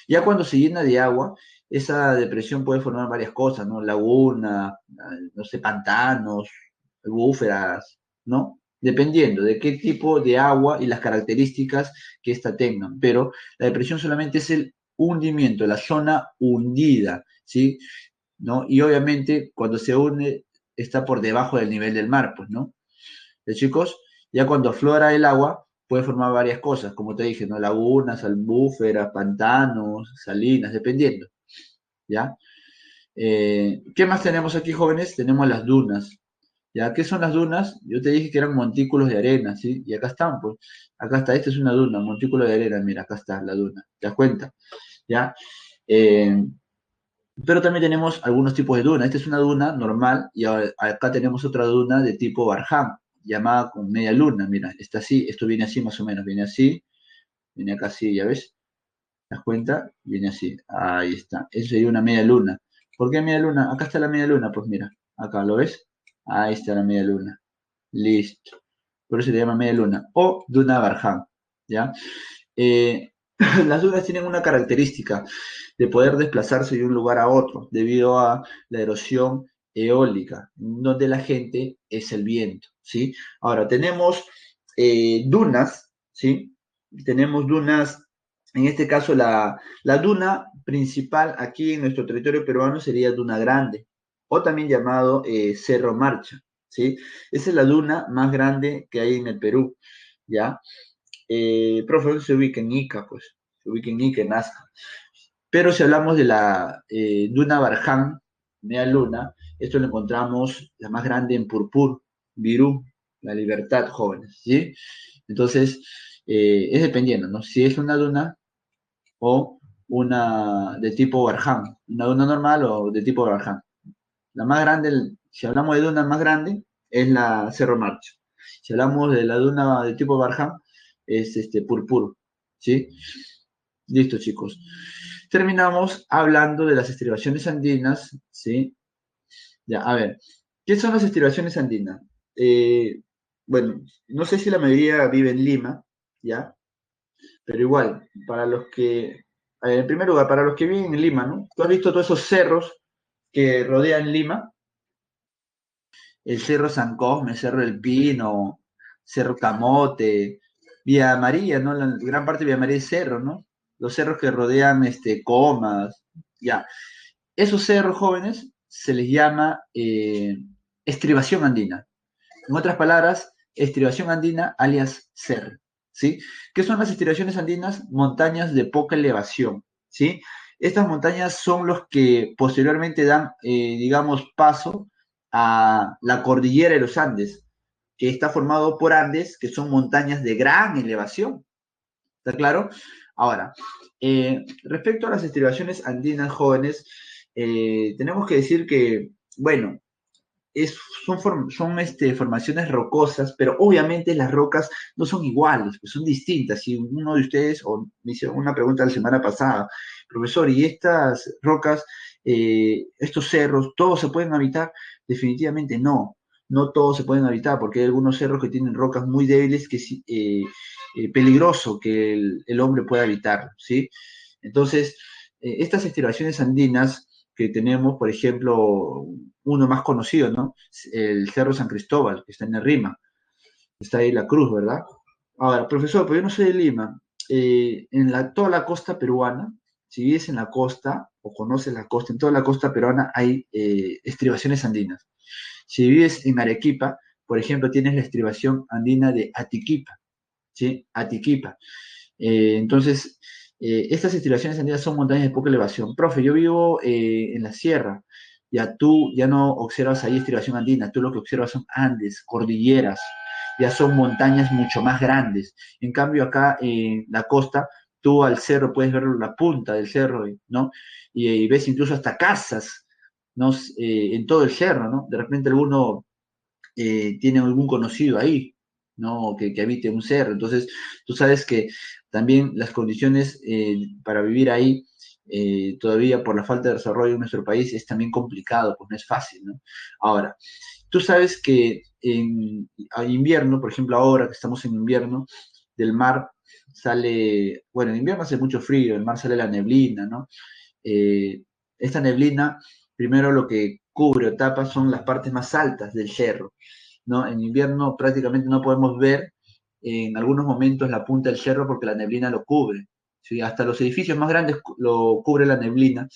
Ya cuando se llena de agua, esa depresión puede formar varias cosas, ¿no? Laguna, no sé, pantanos, búferas, ¿no? Dependiendo de qué tipo de agua y las características que ésta tenga. Pero la depresión solamente es el hundimiento, la zona hundida, ¿sí? ¿No? Y obviamente cuando se hunde está por debajo del nivel del mar, pues, ¿no? Chicos, ya cuando aflora el agua, puede formar varias cosas, como te dije, ¿no? Lagunas, albúferas, pantanos, salinas, dependiendo, ¿ya? ¿Qué más tenemos aquí, jóvenes? Tenemos las dunas, ¿ya? ¿Qué son las dunas? Yo te dije que eran montículos de arena, ¿sí? Y acá están, pues, acá está, esta es una duna, montículo de arena, mira, acá está la duna, ¿te das cuenta? ¿Ya? Eh, pero también tenemos algunos tipos de duna. Esta es una duna normal y acá tenemos otra duna de tipo Barham, llamada con media luna. Mira, está así, esto viene así más o menos, viene así, viene acá así, ¿ya ves? ¿Te das cuenta? Viene así, ahí está. Eso sería una media luna. ¿Por qué media luna? Acá está la media luna, pues mira, acá, ¿lo ves? Ahí está la media luna. Listo. Por eso se llama media luna. O duna Barham, ¿ya? Eh, las dunas tienen una característica de poder desplazarse de un lugar a otro debido a la erosión eólica, donde la gente es el viento, ¿sí? Ahora, tenemos dunas, ¿sí? Tenemos dunas, en este caso la duna principal aquí en nuestro territorio peruano sería Duna Grande, o también llamado Cerro Marcha, ¿sí? Esa es la duna más grande que hay en el Perú, ¿ya? Profe, se ubica en Ica, pues, se ubica en Ica, en Nazca. Pero si hablamos de la Duna Barján, media luna, esto lo encontramos la más grande en Purpur, Virú, La Libertad, jóvenes, ¿sí? Entonces, es dependiendo, ¿no? Si es una duna o una de tipo Barján, una duna normal o de tipo Barján. La más grande, si hablamos de duna más grande, es la Cerro Marcha. Si hablamos de la duna de tipo Barján, es este Purpur, ¿sí? Listo, chicos. Terminamos hablando de las estribaciones andinas, ¿sí? Ya, a ver, ¿qué son las estribaciones andinas? Eh, bueno, no sé si la mayoría vive en Lima, ¿ya? Pero igual, para los que, en primer lugar, para los que viven en Lima, ¿no? ¿Tú has visto todos esos cerros que rodean Lima? El Cerro San Cosme, Cerro El Pino, Cerro Camote, Villa María, ¿no? La gran parte de Villa María es cerro, ¿no? Los cerros que rodean Comas, ya. Esos cerros jóvenes se les llama estribación andina. En otras palabras, estribación andina alias cerro, ¿sí? ¿Qué son las estribaciones andinas? Montañas de poca elevación, ¿sí? Estas montañas son los que posteriormente dan, digamos, paso a la cordillera de los Andes, que está formado por Andes, que son montañas de gran elevación. ¿Está claro? Ahora, respecto a las estribaciones andinas jóvenes, tenemos que decir que, bueno, son formaciones rocosas, pero obviamente las rocas no son iguales, pues son distintas. Si uno de ustedes, o me hizo una pregunta la semana pasada, profesor, ¿y estas rocas, estos cerros, todos se pueden habitar? Definitivamente no, no todos se pueden habitar, porque hay algunos cerros que tienen rocas muy débiles que es peligroso que el hombre pueda habitar, ¿sí? Entonces, estas estribaciones andinas que tenemos, por ejemplo, uno más conocido, ¿no? El Cerro San Cristóbal, que está en el Rima, está ahí la cruz, ¿verdad? Ahora, profesor, pero yo no soy de Lima. Toda la costa peruana, si vives en la costa o conoces la costa, en toda la costa peruana hay estribaciones andinas. Si vives en Arequipa, por ejemplo, tienes la estribación andina de Atiquipa, ¿sí? Atiquipa. Entonces, estas estribaciones andinas son montañas de poca elevación. Profe, yo vivo en la sierra, ya tú ya no observas ahí estribación andina, tú lo que observas son Andes, cordilleras, ya son montañas mucho más grandes. En cambio, acá en la costa, tú al cerro puedes ver la punta del cerro, ¿no? Y ves incluso hasta casas, ¿no? En todo el cerro, ¿no? De repente alguno tiene algún conocido ahí, ¿no? Que habite un cerro. Entonces, tú sabes que también las condiciones para vivir ahí, todavía por la falta de desarrollo en nuestro país, es también complicado, pues no es fácil, ¿no? Ahora, tú sabes que a invierno, por ejemplo, ahora que estamos en invierno, del mar sale, bueno, en invierno hace mucho frío, el mar sale la neblina, ¿no? Eh, Esta neblina, primero lo que cubre o tapa son las partes más altas del cerro, ¿no? En invierno prácticamente no podemos ver en algunos momentos la punta del cerro porque la neblina lo cubre, ¿sí? Hasta los edificios más grandes lo cubre la neblina,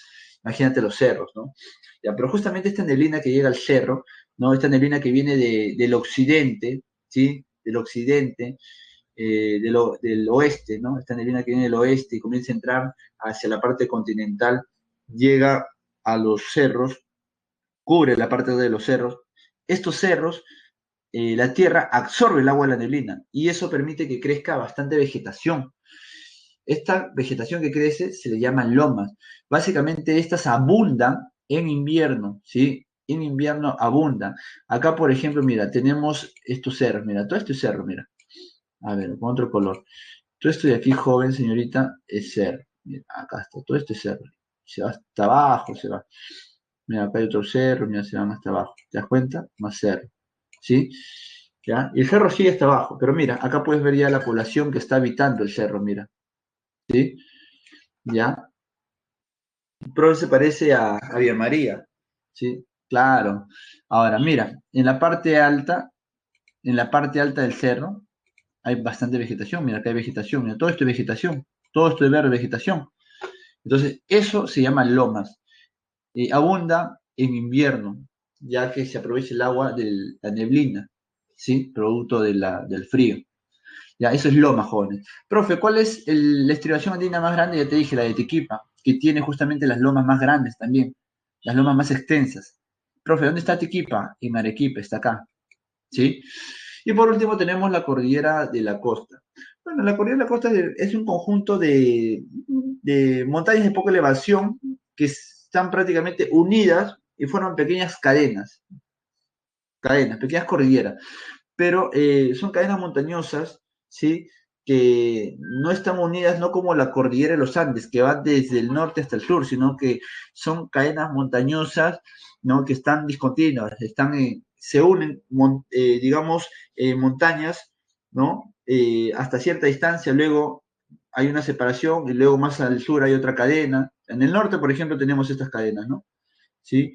imagínate los cerros, ¿no? Ya, pero justamente esta neblina que llega al cerro, ¿no? Esta neblina que viene del occidente, ¿sí? Del occidente, del oeste, ¿no? Esta neblina que viene del oeste y comienza a entrar hacia la parte continental, llega a los cerros, cubre la parte de los cerros. Estos cerros, la tierra absorbe el agua de la neblina y eso permite que crezca bastante vegetación. Esta vegetación que crece se le llaman lomas. Básicamente estas abundan en invierno, ¿sí? En invierno abundan. Acá, por ejemplo, mira, tenemos estos cerros, mira, todo este cerro, mira. A ver, con otro color. Todo esto de aquí, joven señorita, es cerro. Mira, acá está, todo este cerro. Se va hasta abajo, se va. Mira, acá hay otro cerro, mira, se van hasta abajo. ¿Te das cuenta? Más cerro. ¿Sí? ¿Ya? Y el cerro sigue hasta abajo, pero mira, acá puedes ver ya la población que está habitando el cerro, mira. ¿Sí? ¿Ya? Pero se parece a Vía María. ¿Sí? Claro. Ahora, mira, en la parte alta del cerro, hay bastante vegetación. Mira, acá hay vegetación. Mira, todo esto es vegetación. Todo esto es verde vegetación. Entonces, eso se llama lomas. Abunda en invierno, ya que se aprovecha el agua de la neblina, ¿sí? Producto del frío. Ya, eso es lomas, jóvenes. Profe, ¿cuál es la estribación andina más grande? Ya te dije, la de Tequipa, que tiene justamente las lomas más grandes también, las lomas más extensas. Profe, ¿dónde está Tequipa? En Arequipa, está acá, ¿sí? Y por último tenemos la cordillera de la costa. Bueno, la cordillera de la costa es un conjunto de montañas de poca elevación que están prácticamente unidas y forman pequeñas cadenas, pequeñas cordilleras, pero son cadenas montañosas, ¿sí? Que no están unidas, no como la cordillera de los Andes, que va desde el norte hasta el sur, sino que son cadenas montañosas, ¿no? Que están discontinuas, se unen, digamos, montañas, ¿no? Hasta cierta distancia, luego hay una separación y luego más al sur hay otra cadena. En el norte, por ejemplo, tenemos estas cadenas, ¿no? ¿Sí?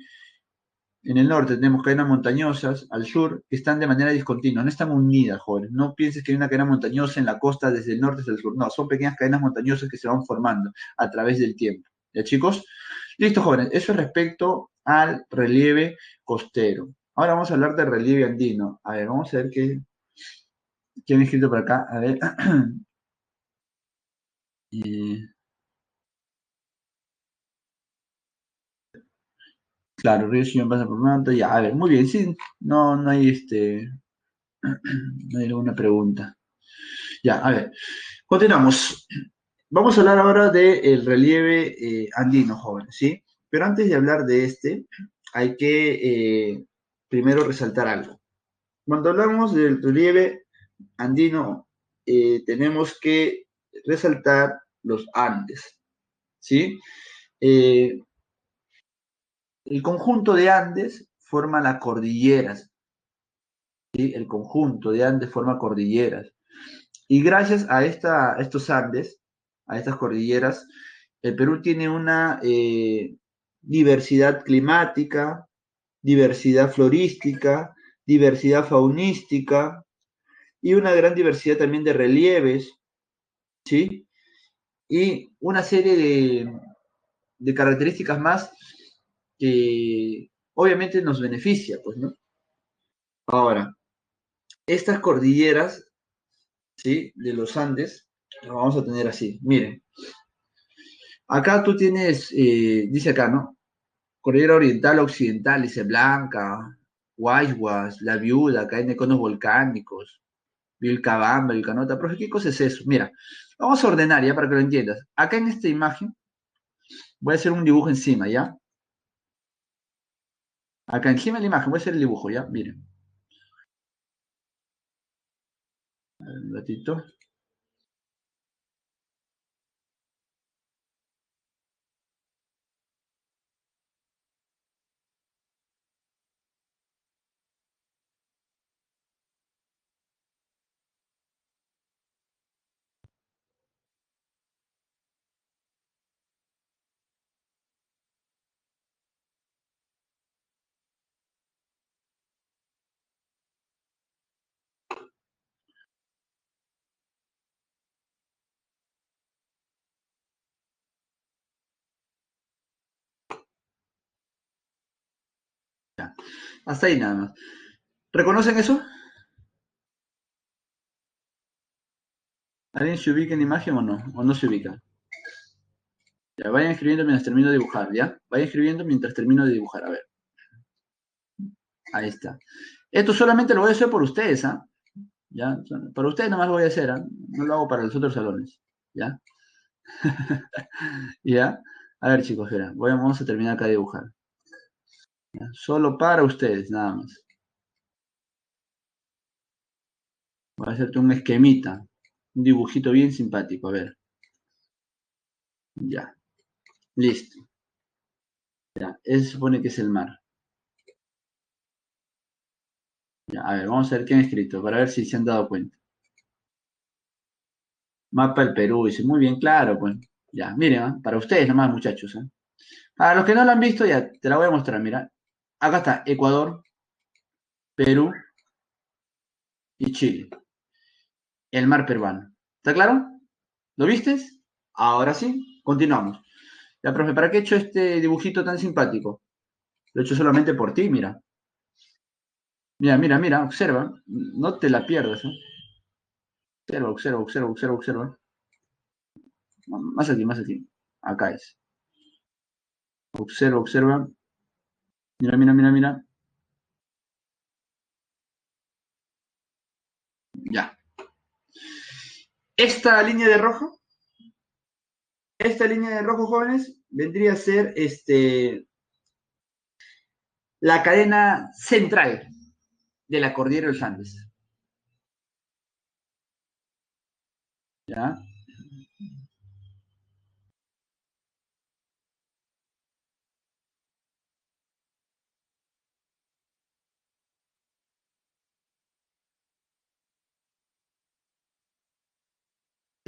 En el norte tenemos cadenas montañosas, al sur, que están de manera discontinua, no están unidas, jóvenes. No pienses que hay una cadena montañosa en la costa desde el norte hasta el sur. No, son pequeñas cadenas montañosas que se van formando a través del tiempo. ¿Ya, chicos? Listo, jóvenes. Eso es respecto al relieve costero. Ahora vamos a hablar del relieve andino. A ver, vamos a ver qué han escrito por acá. A ver. Claro, Río Sillón pasa por Manta. Ya, a ver, muy bien, sí. No, no hay no hay ninguna pregunta. Ya, a ver. Continuamos. Vamos a hablar ahora del relieve andino, jóvenes, ¿sí? Pero antes de hablar de hay que primero resaltar algo. Cuando hablamos del relieve andino, tenemos que resaltar los Andes, ¿sí? Eh, el conjunto de Andes forma las cordilleras, ¿sí? El conjunto de Andes forma cordilleras. Y gracias a estos Andes, a estas cordilleras, el Perú tiene una diversidad climática, diversidad florística, diversidad faunística y una gran diversidad también de relieves, ¿sí? Y una serie de características más que obviamente nos beneficia, pues, ¿no? Ahora, estas cordilleras, ¿sí? De los Andes, lo vamos a tener así. Miren, acá tú tienes, dice acá, ¿no? Cordillera Oriental Occidental, dice Blanca, Guayguas, La Viuda, caen de conos volcánicos. Vilcabamba, Vilcanota, profe, ¿qué cosa es eso? Mira, vamos a ordenar ya para que lo entiendas. Acá en esta imagen voy a hacer un dibujo encima, ¿ya? Acá encima de la imagen voy a hacer el dibujo, ¿ya? Miren, a ver, un ratito. Hasta ahí nada más. ¿Reconocen eso? ¿Alguien se ubica en la imagen o no? ¿O no se ubica? Ya, vayan escribiendo mientras termino de dibujar, ¿ya? Vayan escribiendo mientras termino de dibujar, a ver. Ahí está. Esto solamente lo voy a hacer por ustedes, ¿ah? ¿Ya? Para ustedes nomás lo voy a hacer, ¿ah? No lo hago para los otros salones, ¿ya? ¿Ya? A ver, chicos, espera. Vamos a terminar acá de dibujar. ¿Ya? Solo para ustedes, nada más. Voy a hacerte un esquemita. Un dibujito bien simpático, a ver. Ya. Listo. Ya. Ese se supone que es el mar. Ya. A ver, vamos a ver qué han escrito, para ver si se han dado cuenta. Mapa del Perú, dice. Muy bien, claro, pues. Ya, miren, ¿ah? Para ustedes nomás, muchachos, ¿eh? Para los que no lo han visto, ya te la voy a mostrar, mira. Acá está Ecuador, Perú y Chile. El mar peruano. ¿Está claro? ¿Lo vistes? Ahora sí, continuamos. Ya, profe, ¿para qué he hecho este dibujito tan simpático? Lo he hecho solamente por ti, mira. Mira, mira, mira, observa. No te la pierdas, ¿eh? Observa, observa, observa, observa, observa. Más aquí, más aquí. Acá es. Observa, observa. Mira, mira, mira, mira. Ya. Esta línea de rojo, jóvenes, vendría a ser la cadena central de la cordillera de los Andes. ¿Ya?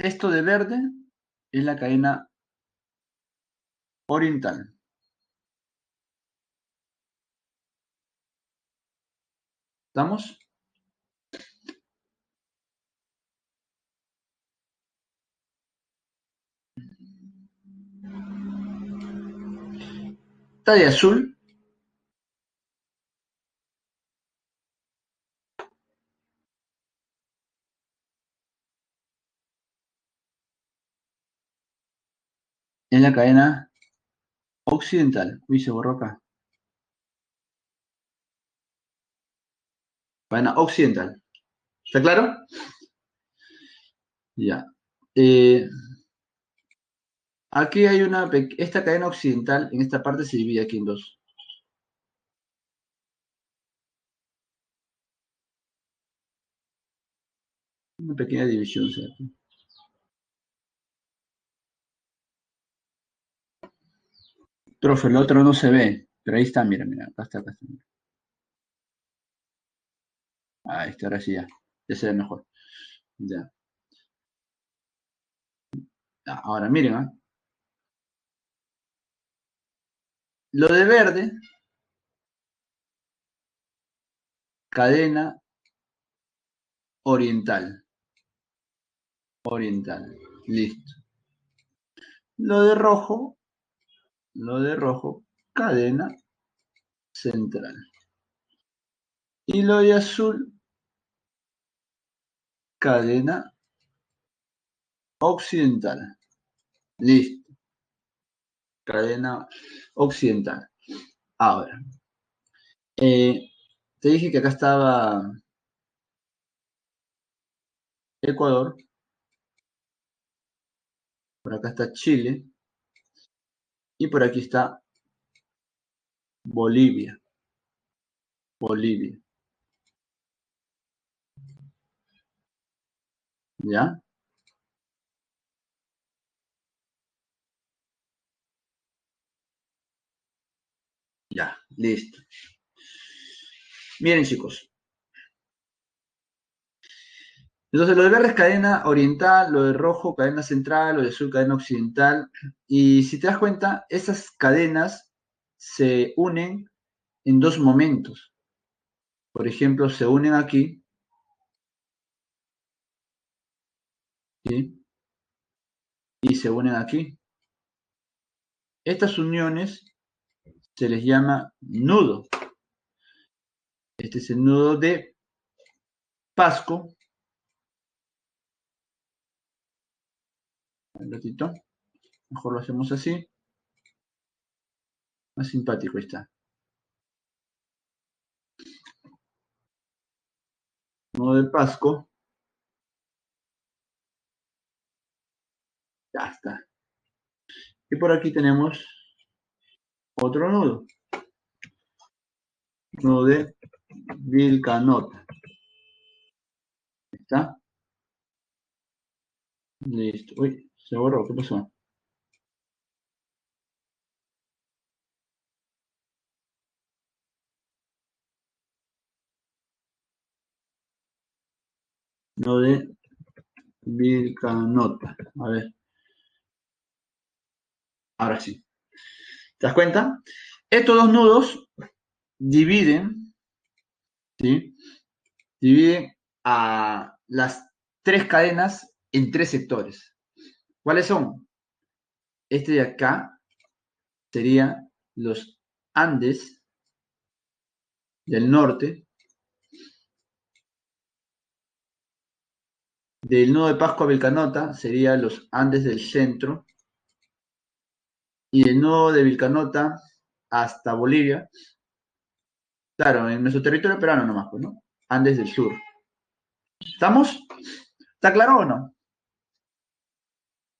Esto de verde es la cadena oriental. ¿Estamos? Está de azul en la cadena occidental. Uy, se borró acá. Cadena occidental. ¿Está claro? Ya. Eh, Aquí hay esta cadena occidental, en esta parte se divide aquí en dos. Una pequeña división, ¿cierto? Profe, el otro no se ve, pero ahí está, mira, mira, acá está, acá está. Ahí está, ahora sí ya. Ya se ve mejor. Ya. Ahora, miren, ¿ah? Lo de verde, cadena oriental. Oriental. Listo. Lo de rojo, cadena central. Y lo de azul, cadena occidental. Listo. Cadena occidental. Ahora, te dije que acá estaba Ecuador, por acá está Chile, y por aquí está Bolivia. Bolivia. ¿Ya? Ya, listo. Miren, chicos. Entonces, lo de verde es cadena oriental, lo de rojo cadena central, lo de azul cadena occidental. Y si te das cuenta, esas cadenas se unen en dos momentos. Por ejemplo, se unen aquí, ¿sí? Y se unen aquí. Estas uniones se les llama nudo. Este es el nudo de Pasco. Un ratito. Mejor lo hacemos así. Más simpático está. Nudo de Pasco. Ya está. Y por aquí tenemos otro nudo. Nudo de Vilcanota. ¿Está? Listo. Uy, se borró. ¿Qué pasó? Nudo de Vilcanota. A ver. Ahora sí. ¿Te das cuenta? Estos dos nudos dividen, ¿sí? Dividen a las tres cadenas en tres sectores. ¿Cuáles son? Este de acá sería los Andes del norte, del nudo de Pascua a Vilcanota sería los Andes del centro, y del nudo de Vilcanota hasta Bolivia, claro, en nuestro territorio peruano nomás, pues, ¿no? Andes del sur. ¿Estamos? ¿Está claro o no?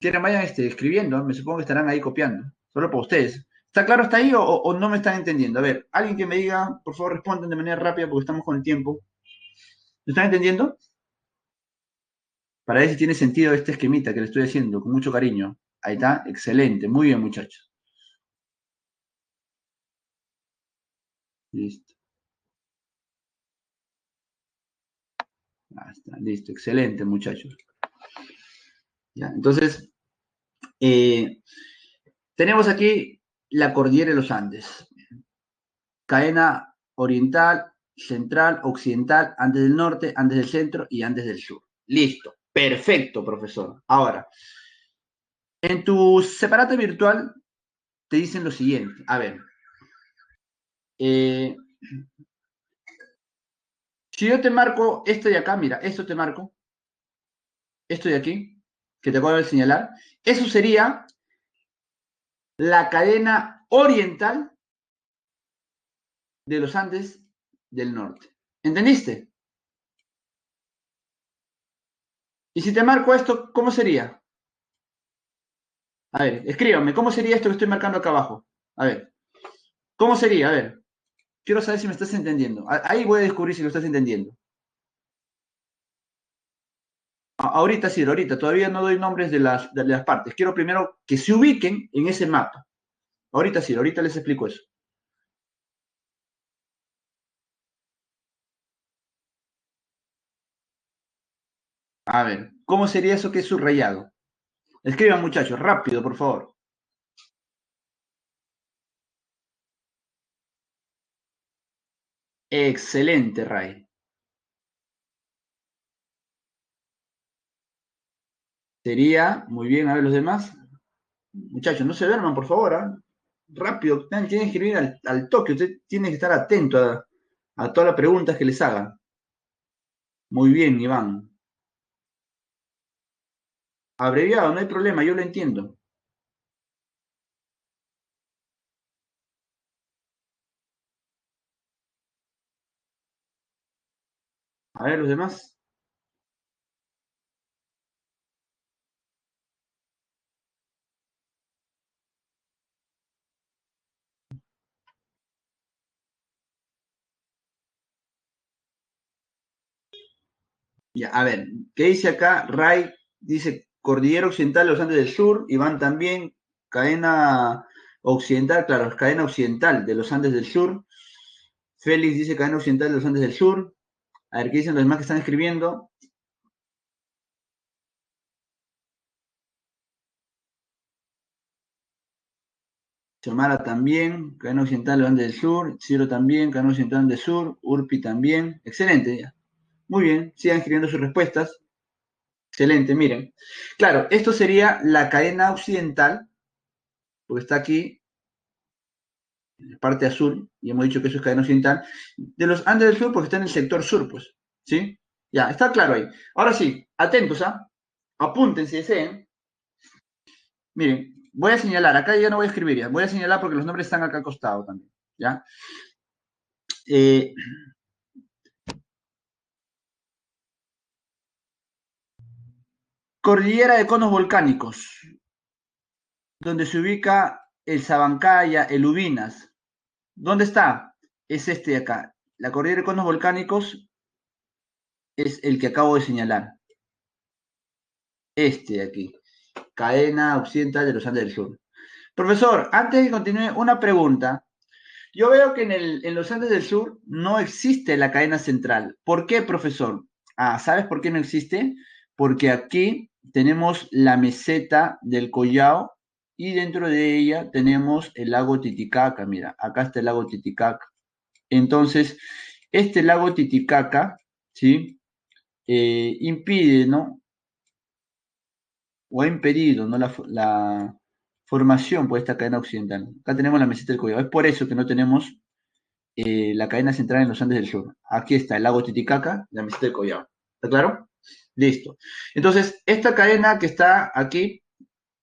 Quieren vayan escribiendo, me supongo que estarán ahí copiando, solo para ustedes. ¿Está claro hasta ahí o no me están entendiendo? A ver, alguien que me diga, por favor, respondan de manera rápida porque estamos con el tiempo. ¿Me están entendiendo? Para ver si tiene sentido este esquemita que le estoy haciendo con mucho cariño. Ahí está, excelente, muy bien, muchachos. Listo, ahí está, listo, excelente, muchachos. Ya, entonces, eh, tenemos aquí la cordillera de los Andes, cadena oriental, central, occidental, Andes del norte, Andes del centro y Andes del sur. Listo, perfecto, profesor. Ahora, en tu separata virtual te dicen lo siguiente. A ver, eh, si yo te marco esto de acá, mira, esto te marco, esto de aquí, que te acabo de señalar, eso sería la cadena oriental de los Andes del norte. ¿Entendiste? Y si te marco esto, ¿cómo sería? A ver, escríbame, ¿cómo sería esto que estoy marcando acá abajo? A ver, ¿cómo sería? A ver, quiero saber si me estás entendiendo. Ahí voy a descubrir si lo estás entendiendo. Ahorita sí, ahorita, todavía no doy nombres de las partes. Quiero primero que se ubiquen en ese mapa. Ahorita sí, ahorita les explico eso. A ver, ¿cómo sería eso que es subrayado? Escriban, muchachos, rápido, por favor. Excelente, Ray. Sería, muy bien, a ver los demás. Muchachos, no se duerman, por favor, ¿ah? Rápido, tienen que escribir al toque. Usted tiene que estar atento a todas las preguntas que les hagan. Muy bien, Iván. Abreviado, no hay problema, yo lo entiendo. A ver los demás. Ya, a ver, ¿qué dice acá? Ray dice Cordillera Occidental de los Andes del Sur, Iván también, cadena occidental, claro, cadena occidental de los Andes del Sur. Félix dice cadena occidental de los Andes del Sur. A ver, ¿qué dicen los demás que están escribiendo? Xiomara también, cadena occidental de los Andes del Sur. Ciro también, cadena occidental del Sur. Urpi también. Excelente, ya. Muy bien, sigan escribiendo sus respuestas. Excelente, miren. Claro, esto sería la cadena occidental, porque está aquí, en la parte azul, y hemos dicho que eso es cadena occidental, de los Andes del Sur, porque está en el sector sur, pues. ¿Sí? Ya, está claro ahí. Ahora sí, atentos, ¿ah? Apunten si deseen. Miren, voy a señalar, acá ya no voy a escribir ya, voy a señalar porque los nombres están acá al costado también, ¿ya? Eh, Cordillera de conos volcánicos, donde se ubica el Sabancaya, el Ubinas. ¿Dónde está? Es este de acá. La cordillera de conos volcánicos es el que acabo de señalar. Este de aquí. Cadena occidental de los Andes del Sur. Profesor, antes de que continúe, una pregunta. Yo veo que en los Andes del Sur no existe la cadena central. ¿Por qué, profesor? Ah, ¿sabes por qué no existe? Porque aquí tenemos la meseta del Collao y dentro de ella tenemos el lago Titicaca. Mira, acá está el lago Titicaca. Entonces, este lago Titicaca, ¿sí? Impide, ¿no? O ha impedido, ¿no? La formación por esta cadena occidental. Acá tenemos la meseta del Collao. Es por eso que no tenemos la cadena central en los Andes del Sur. Aquí está el lago Titicaca, la meseta del Collao. ¿Está claro? Listo. Entonces, esta cadena que está aquí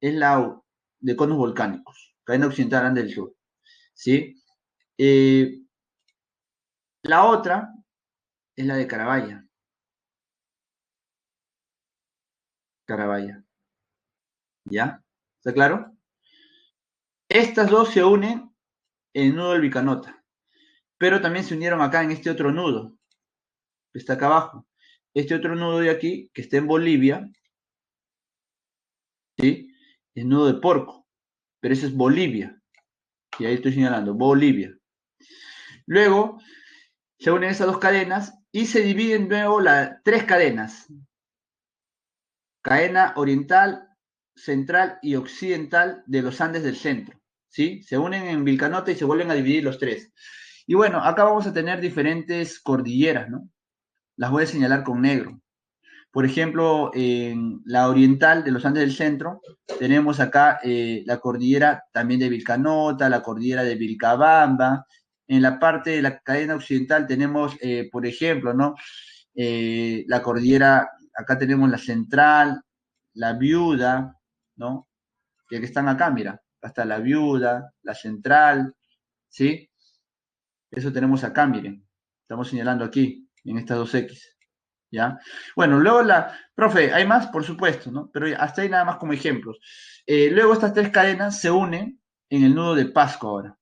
es la de conos volcánicos, cadena occidental Andes del Sur. ¿Sí? Eh, la otra es la de Carabaya. Carabaya. ¿Ya? ¿Está claro? Estas dos se unen en el nudo del Bicanota, pero también se unieron acá en este otro nudo, que está acá abajo. Este otro nudo de aquí, que está en Bolivia, ¿sí? El nudo de Porco, pero ese es Bolivia. Y ahí estoy señalando, Bolivia. Luego se unen esas dos cadenas y se dividen luego las tres cadenas. Cadena oriental, central y occidental de los Andes del centro. ¿Sí? Se unen en Vilcanota y se vuelven a dividir los tres. Y bueno, acá vamos a tener diferentes cordilleras, ¿no? Las voy a señalar con negro. Por ejemplo, en la oriental de los Andes del centro, tenemos acá la cordillera también de Vilcanota, la cordillera de Vilcabamba. En la parte de la cadena occidental tenemos, por ejemplo, ¿no? La cordillera, acá tenemos la central, la viuda, ¿no? Que están acá, mira, hasta la viuda, la central, ¿sí? Eso tenemos acá, miren. Estamos señalando aquí, en estas dos X. ¿Ya? Bueno, luego profe, hay más, por supuesto, ¿no? Pero hasta ahí nada más como ejemplos. Luego estas tres cadenas se unen en el nudo de Pasco ahora.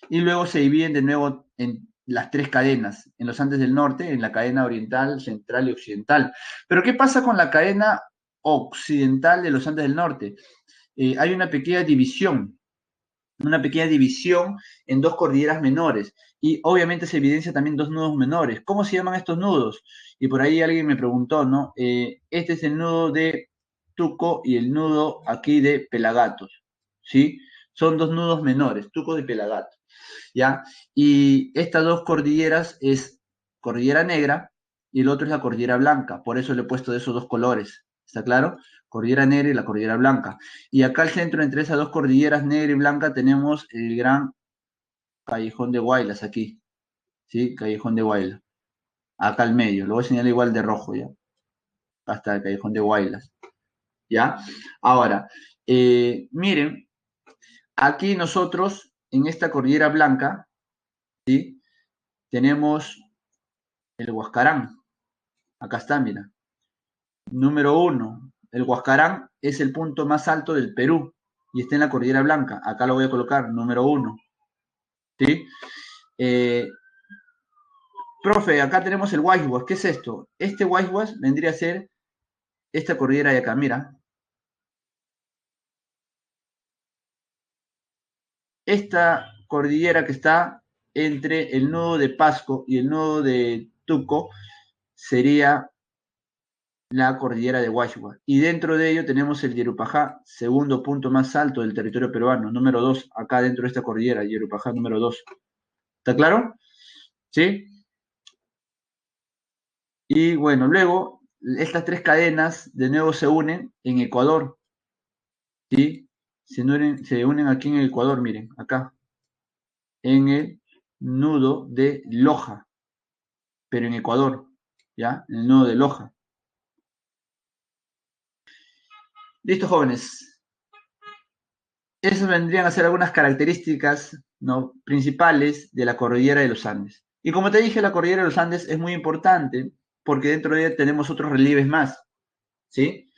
Y luego se dividen de nuevo en las tres cadenas, en los Andes del Norte, en la cadena oriental, central y occidental. Pero ¿qué pasa con la cadena occidental de los Andes del Norte? Hay una pequeña división en dos cordilleras menores. Y obviamente se evidencia también dos nudos menores. ¿Cómo se llaman estos nudos? Y por ahí alguien me preguntó, ¿no? Este es el nudo de Tuco y el nudo aquí de Pelagatos, ¿sí? Son dos nudos menores, Tuco y Pelagatos, ¿ya? Y estas dos cordilleras es Cordillera Negra y el otro es la Cordillera Blanca. Por eso le he puesto de esos dos colores, ¿está claro? Cordillera Negra y la Cordillera Blanca. Y acá al centro, entre esas dos cordilleras, negra y blanca, tenemos el gran Callejón de Guaylas, aquí, ¿sí? Callejón de Guaylas. Acá al medio, lo voy a señalar igual de rojo, ¿ya? Hasta el Callejón de Guaylas, ¿ya? Ahora, miren, aquí nosotros, en esta cordillera blanca, ¿sí? Tenemos el Huascarán. Acá está, mira. Número uno, el Huascarán es el punto más alto del Perú y está en la cordillera blanca. Acá lo voy a colocar, número uno, ¿sí? Eh, Profe, acá tenemos el Huayhuas. ¿Qué es esto? Este Huayhuas vendría a ser esta cordillera de acá, mira. Esta cordillera que está entre el nudo de Pasco y el nudo de Tuco sería la cordillera de Huayhuas. Y dentro de ello tenemos el Yerupajá, segundo punto más alto del territorio peruano, número 2, acá dentro de esta cordillera, Yerupajá número 2. ¿Está claro? ¿Sí? Y bueno, luego estas tres cadenas de nuevo se unen en Ecuador, ¿sí? Se unen aquí en el Ecuador, miren, acá, en el nudo de Loja, pero en Ecuador, ¿ya? En el nudo de Loja. Listo, jóvenes. Esas vendrían a ser algunas características, ¿no?, principales de la cordillera de los Andes. Y como te dije, la cordillera de los Andes es muy importante porque dentro de ella tenemos otros relieves más, ¿sí?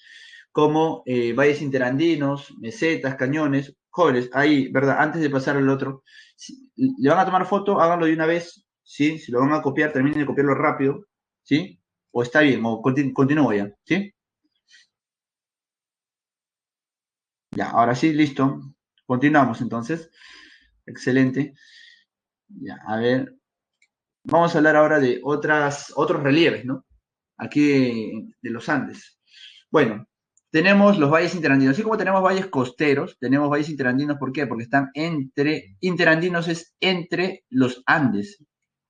Como valles interandinos, mesetas, cañones. Jóvenes, ahí, ¿verdad? Antes de pasar al otro, si le van a tomar foto, háganlo de una vez, ¿sí? Si lo van a copiar, terminen de copiarlo rápido, ¿sí? O está bien, o continúo ya, ¿sí? Ya, ahora sí, listo. Continuamos entonces. Excelente. Ya, a ver, vamos a hablar ahora de otros relieves, ¿no? Aquí de los Andes. Bueno, tenemos los valles interandinos. Así como tenemos valles costeros, tenemos valles interandinos. ¿Por qué? Porque están interandinos es entre los Andes.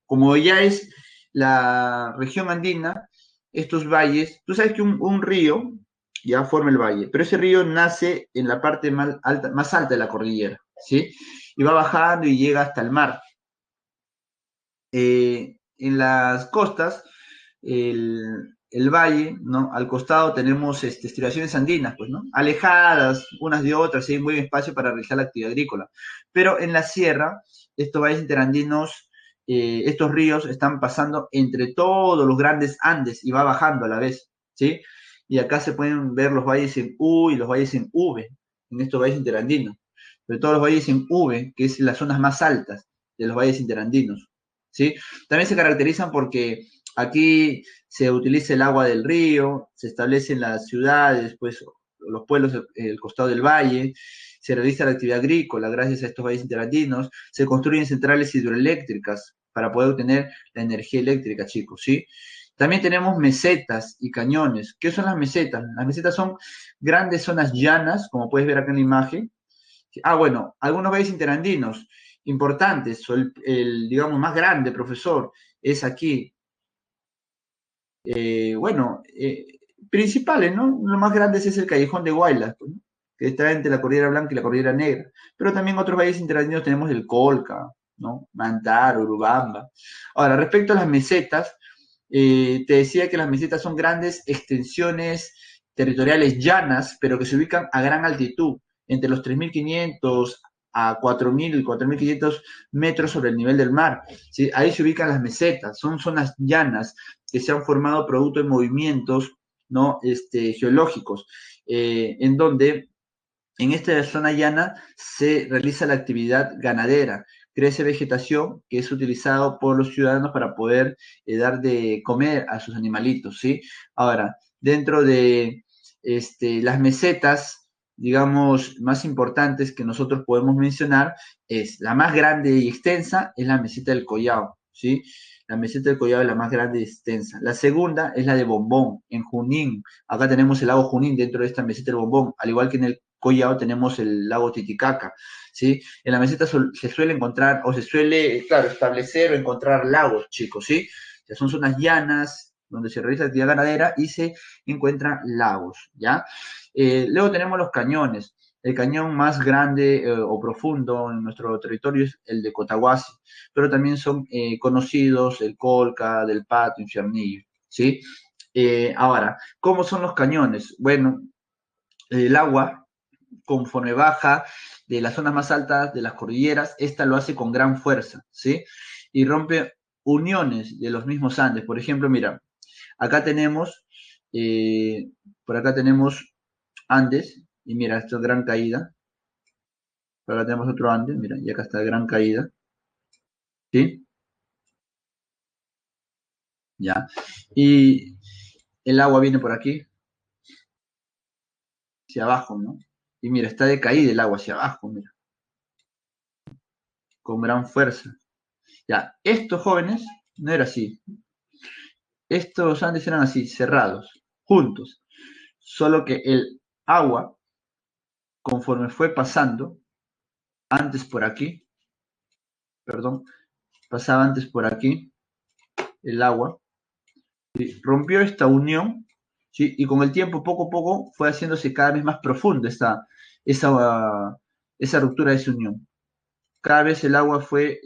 Como ya es la región andina, estos valles, tú sabes que un río ya forma el valle, pero ese río nace en la parte más alta de la cordillera, ¿sí? Y va bajando y llega hasta el mar. En las costas, el valle, ¿no? Al costado tenemos estribaciones andinas, pues, ¿no? Alejadas unas de otras, y hay muy espacio para realizar la actividad agrícola. Pero en la sierra, estos valles interandinos, estos ríos están pasando entre todos los grandes Andes y va bajando a la vez, ¿sí? Y acá se pueden ver los valles en U y los valles en V, en estos valles interandinos. Pero todos los valles en V, que es las zonas más altas de los valles interandinos. ¿Sí? También se caracterizan porque aquí se utiliza el agua del río, se establecen las ciudades, pues los pueblos el costado del valle, se realiza la actividad agrícola gracias a estos valles interandinos, se construyen centrales hidroeléctricas para poder obtener la energía eléctrica, chicos, ¿sí? También tenemos mesetas y cañones. ¿Qué son las mesetas? Las mesetas son grandes zonas llanas, como puedes ver acá en la imagen. Bueno, algunos valles interandinos importantes, o digamos, más grande, profesor, es aquí. Bueno, principales, ¿no? Lo más grande es el Callejón de Huaylas, pues, ¿no?, que está entre la Cordillera Blanca y la Cordillera Negra. Pero también otros valles interandinos tenemos el Colca, ¿no? Mantaro, Urubamba. Ahora, respecto a las mesetas, te decía que las mesetas son grandes extensiones territoriales llanas, pero que se ubican a gran altitud, entre los 3.500 a 4.000, 4.500 metros sobre el nivel del mar, ¿sí? Ahí se ubican las mesetas, son zonas llanas que se han formado producto de movimientos, ¿no?, geológicos, en donde en esta zona llana se realiza la actividad ganadera, crece vegetación que es utilizado por los ciudadanos para poder dar de comer a sus animalitos, ¿sí? Ahora, dentro de las mesetas, digamos, más importantes que nosotros podemos mencionar, es la más grande y extensa, es la meseta del Collao, ¿sí? La meseta del Collao es la más grande y extensa. La segunda es la de Bombón, en Junín. Acá tenemos el lago Junín dentro de esta meseta del Bombón, al igual que en el Collao tenemos el lago Titicaca, ¿sí? En la meseta se suele encontrar, o se suele, claro, establecer o encontrar lagos, chicos, ¿sí? O sea, son zonas llanas donde se realiza actividad ganadera y se encuentran lagos, ¿ya? Luego tenemos los cañones. El cañón más grande o profundo en nuestro territorio es el de Cotahuasi, pero también son conocidos el Colca, del Pato, Infiernillo, ¿sí? Ahora, ¿cómo son los cañones? Bueno, el agua, conforme baja de las zonas más altas de las cordilleras, esta lo hace con gran fuerza, ¿sí? Y rompe uniones de los mismos Andes. Por ejemplo, mira, acá tenemos, eh, por acá tenemos Andes, y mira, esta gran caída. Por acá tenemos otro Andes, mira, y acá está gran caída, ¿sí? ¿ya? Y el agua viene por aquí, hacia abajo, ¿no? Y mira, está decaída el agua hacia abajo, mira, con gran fuerza. Ya, estos jóvenes no era así. Estos Andes eran así, cerrados, juntos. Solo que el agua, conforme fue pasando, antes por aquí, perdón, pasaba antes por aquí, el agua, ¿sí? Rompió esta unión, ¿sí? Y con el tiempo, poco a poco, fue haciéndose cada vez más profunda esa, esa ruptura de esa unión. Cada vez el agua fue,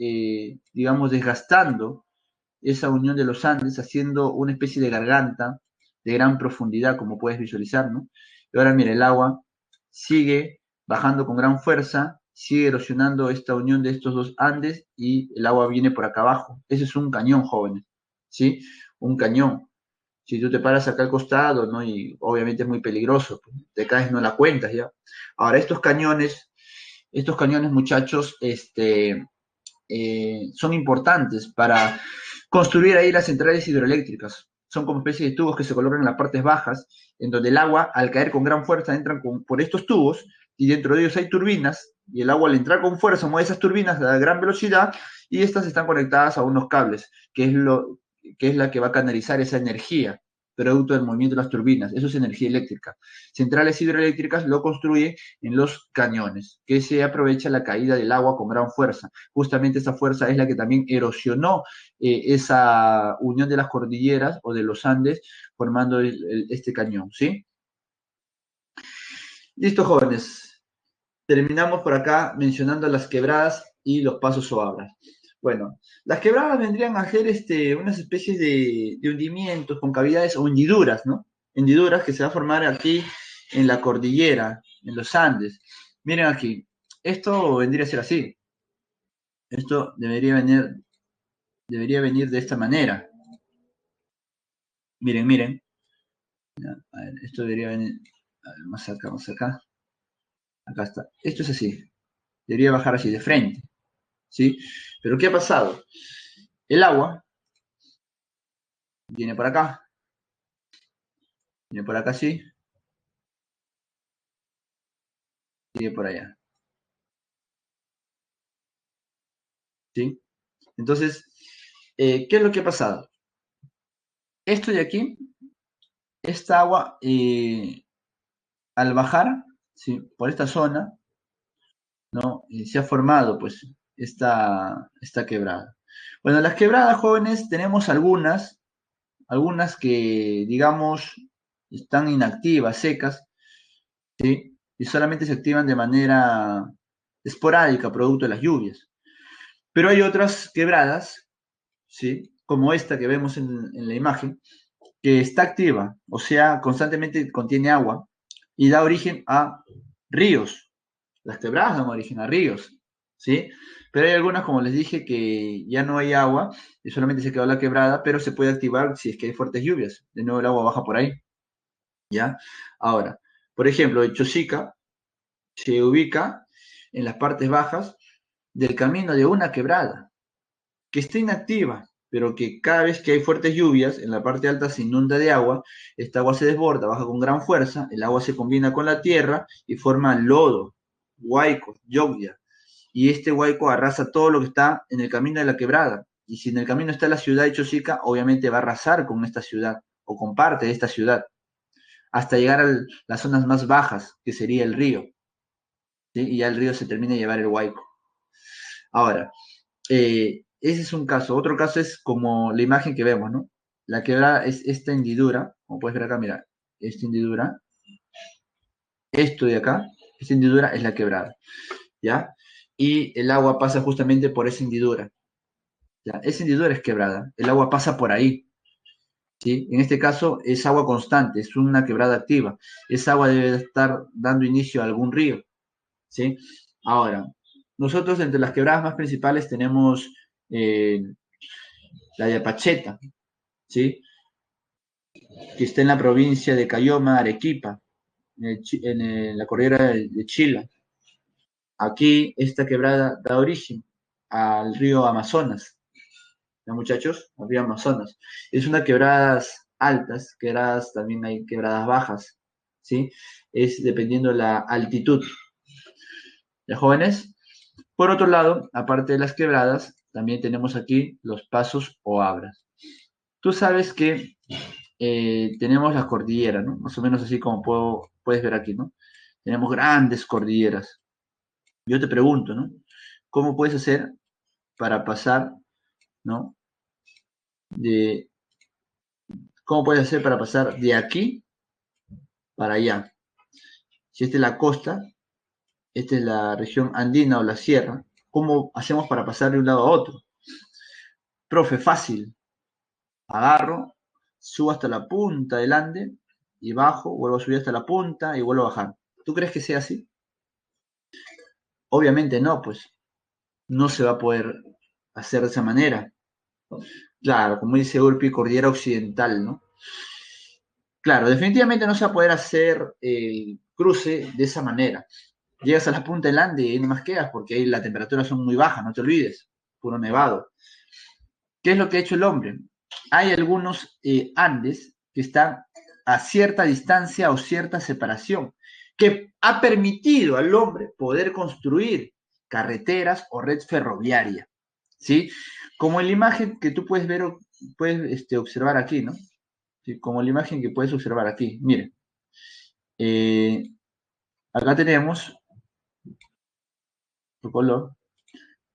digamos, desgastando esa unión de los Andes, haciendo una especie de garganta de gran profundidad, como puedes visualizar, ¿no? Y ahora mira, el agua sigue bajando con gran fuerza, sigue erosionando esta unión de estos dos Andes y el agua viene por acá abajo. Ese es un cañón, jóvenes, ¿sí? Un cañón. Si tú te paras acá al costado, ¿no? Y obviamente es muy peligroso, pues, te caes, no la cuentas, ¿ya? Ahora, estos cañones, muchachos, son importantes para construir ahí las centrales hidroeléctricas. Son como especies de tubos que se colocan en las partes bajas, en donde el agua, al caer con gran fuerza, entran por estos tubos y dentro de ellos hay turbinas y el agua al entrar con fuerza mueve esas turbinas a gran velocidad y estas están conectadas a unos cables, que es la que va a canalizar esa energía producto del movimiento de las turbinas. Eso es energía eléctrica. Centrales hidroeléctricas lo construye en los cañones, que se aprovecha la caída del agua con gran fuerza. Justamente esa fuerza es la que también erosionó esa unión de las cordilleras o de los Andes formando este cañón, ¿sí? Listo, jóvenes. Terminamos por acá mencionando las quebradas y los pasos o abras. Bueno, las quebradas vendrían a ser unas especies de hundimientos con cavidades o hendiduras, ¿no? Hendiduras que se va a formar aquí en la cordillera, en los Andes. Miren aquí, esto vendría a ser así. Esto debería venir de esta manera. Miren, miren. Ya, a ver, esto debería venir. A ver, más acá, más acá. Acá está. Esto es así. Debería bajar así de frente. ¿Sí? Pero ¿qué ha pasado? El agua viene por acá. Viene por acá así. Sigue por allá. ¿Sí? Entonces, ¿qué es lo que ha pasado? Esto de aquí, esta agua, al bajar, ¿sí? Por esta zona, ¿no? Se ha formado, pues, esta quebrada. Bueno, las quebradas jóvenes tenemos algunas que, digamos, están inactivas, secas, ¿sí? Y solamente se activan de manera esporádica, producto de las lluvias. Pero hay otras quebradas, ¿sí? Como esta que vemos en la imagen, que está activa, o sea, constantemente contiene agua y da origen a ríos. Las quebradas dan origen a ríos, ¿sí? Pero hay algunas, como les dije, que ya no hay agua y solamente se quedó la quebrada, pero se puede activar si es que hay fuertes lluvias. De nuevo el agua baja por ahí, ¿ya? Ahora, por ejemplo, Chosica se ubica en las partes bajas del camino de una quebrada, que está inactiva, pero que cada vez que hay fuertes lluvias, en la parte alta se inunda de agua, esta agua se desborda, baja con gran fuerza, el agua se combina con la tierra y forma lodo, huaico, lloglia, y este huaico arrasa todo lo que está en el camino de la quebrada. Y si en el camino está la ciudad de Chosica, obviamente va a arrasar con esta ciudad o con parte de esta ciudad, hasta llegar a las zonas más bajas, que sería el río. ¿Sí? Y ya el río se termina de llevar el huaico. Ahora, ese es un caso. Otro caso es como la imagen que vemos, ¿no? La quebrada es esta hendidura, como puedes ver acá, mira, esta hendidura, esto de acá, esta hendidura es la quebrada, ¿ya? Y el agua pasa justamente por esa hendidura, ¿ya? Esa hendidura es quebrada, el agua pasa por ahí, ¿sí? En este caso es agua constante, es una quebrada activa. Esa agua debe estar dando inicio a algún río, ¿sí? Ahora, nosotros entre las quebradas más principales tenemos eh, la de Apacheta, ¿sí? Que está en la provincia de Cayoma, Arequipa, la cordillera de Chile. Aquí esta quebrada da origen al río Amazonas, ¿ya, muchachos? El río Amazonas. Es una quebradas altas, quebradas también hay quebradas bajas, ¿sí? Es dependiendo la altitud. ¿Ya, jóvenes? Por otro lado, aparte de las quebradas, también tenemos aquí los pasos o abras. Tú sabes que tenemos la cordillera, ¿no? Más o menos así como puedes ver aquí, ¿no? Tenemos grandes cordilleras. Yo te pregunto, ¿no? ¿Cómo puedes hacer para pasar, ¿no? De, ¿Cómo puedes hacer para pasar de aquí para allá? Si esta es la costa, esta es la región andina o la sierra, ¿cómo hacemos para pasar de un lado a otro? Profe, fácil. Agarro, subo hasta la punta del Ande y bajo, vuelvo a subir hasta la punta y vuelvo a bajar. ¿Tú crees que sea así? Obviamente no, pues no se va a poder hacer de esa manera. Claro, como dice Urpi, cordillera occidental, ¿no? Claro, definitivamente no se va a poder hacer el cruce de esa manera. Llegas a la punta del Ande y ahí nomás quedas porque ahí las temperaturas son muy bajas, no te olvides, puro nevado. ¿Qué es lo que ha hecho el hombre? Hay algunos Andes que están a cierta distancia o cierta separación, que ha permitido al hombre poder construir carreteras o red ferroviaria, ¿sí? Como en la imagen que tú puedes ver, puedes observar aquí, ¿no? ¿Sí? Como la imagen que puedes observar aquí. Miren, eh, acá tenemos, tu color,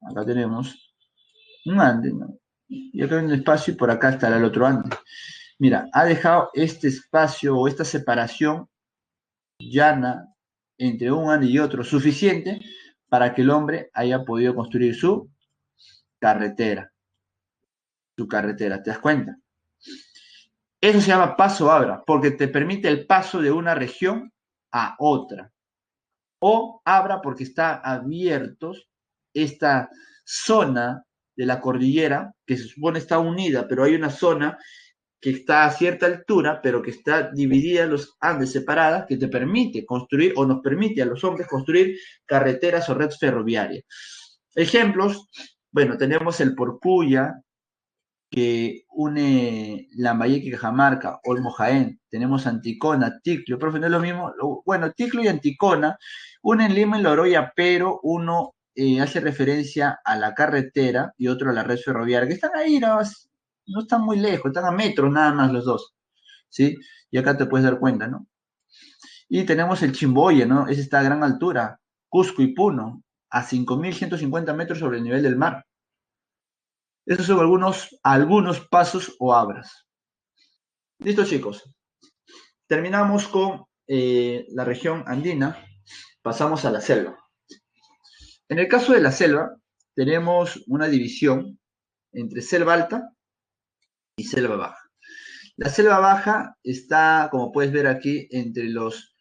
acá tenemos un ande, ¿no? Y acá hay un espacio y por acá estará el otro ande. Mira, ha dejado este espacio o esta separación llana entre un ande y otro suficiente para que el hombre haya podido construir carretera, su carretera. ¿Te das cuenta? Eso se llama paso abra, porque te permite el paso de una región a otra. O abra porque está abiertos esta zona de la cordillera, que se supone está unida, pero hay una zona que está a cierta altura, pero que está dividida en los Andes separadas, que te permite construir o nos permite a los hombres construir carreteras o red ferroviaria. Ejemplos, bueno, tenemos el Porcuya, que une Lambayeque, Cajamarca, Olmo, Jaén. Tenemos Anticona, Ticlo, profe, no es lo mismo. Bueno, Ticlo y Anticona unen Lima y Loroya, pero uno hace referencia a la carretera y otro a la red ferroviaria, que están ahí, no están muy lejos, están a metros nada más los dos, ¿sí? Y acá te puedes dar cuenta, ¿no? Y tenemos el Chimboye, ¿no? Ese está a gran altura, Cusco y Puno, a 5.150 metros sobre el nivel del mar. Esos son algunos pasos o abras. Listo, chicos. Terminamos con la región andina, pasamos a la selva. En el caso de la selva, tenemos una división entre selva alta y selva baja. La selva baja está, como puedes ver aquí, entre los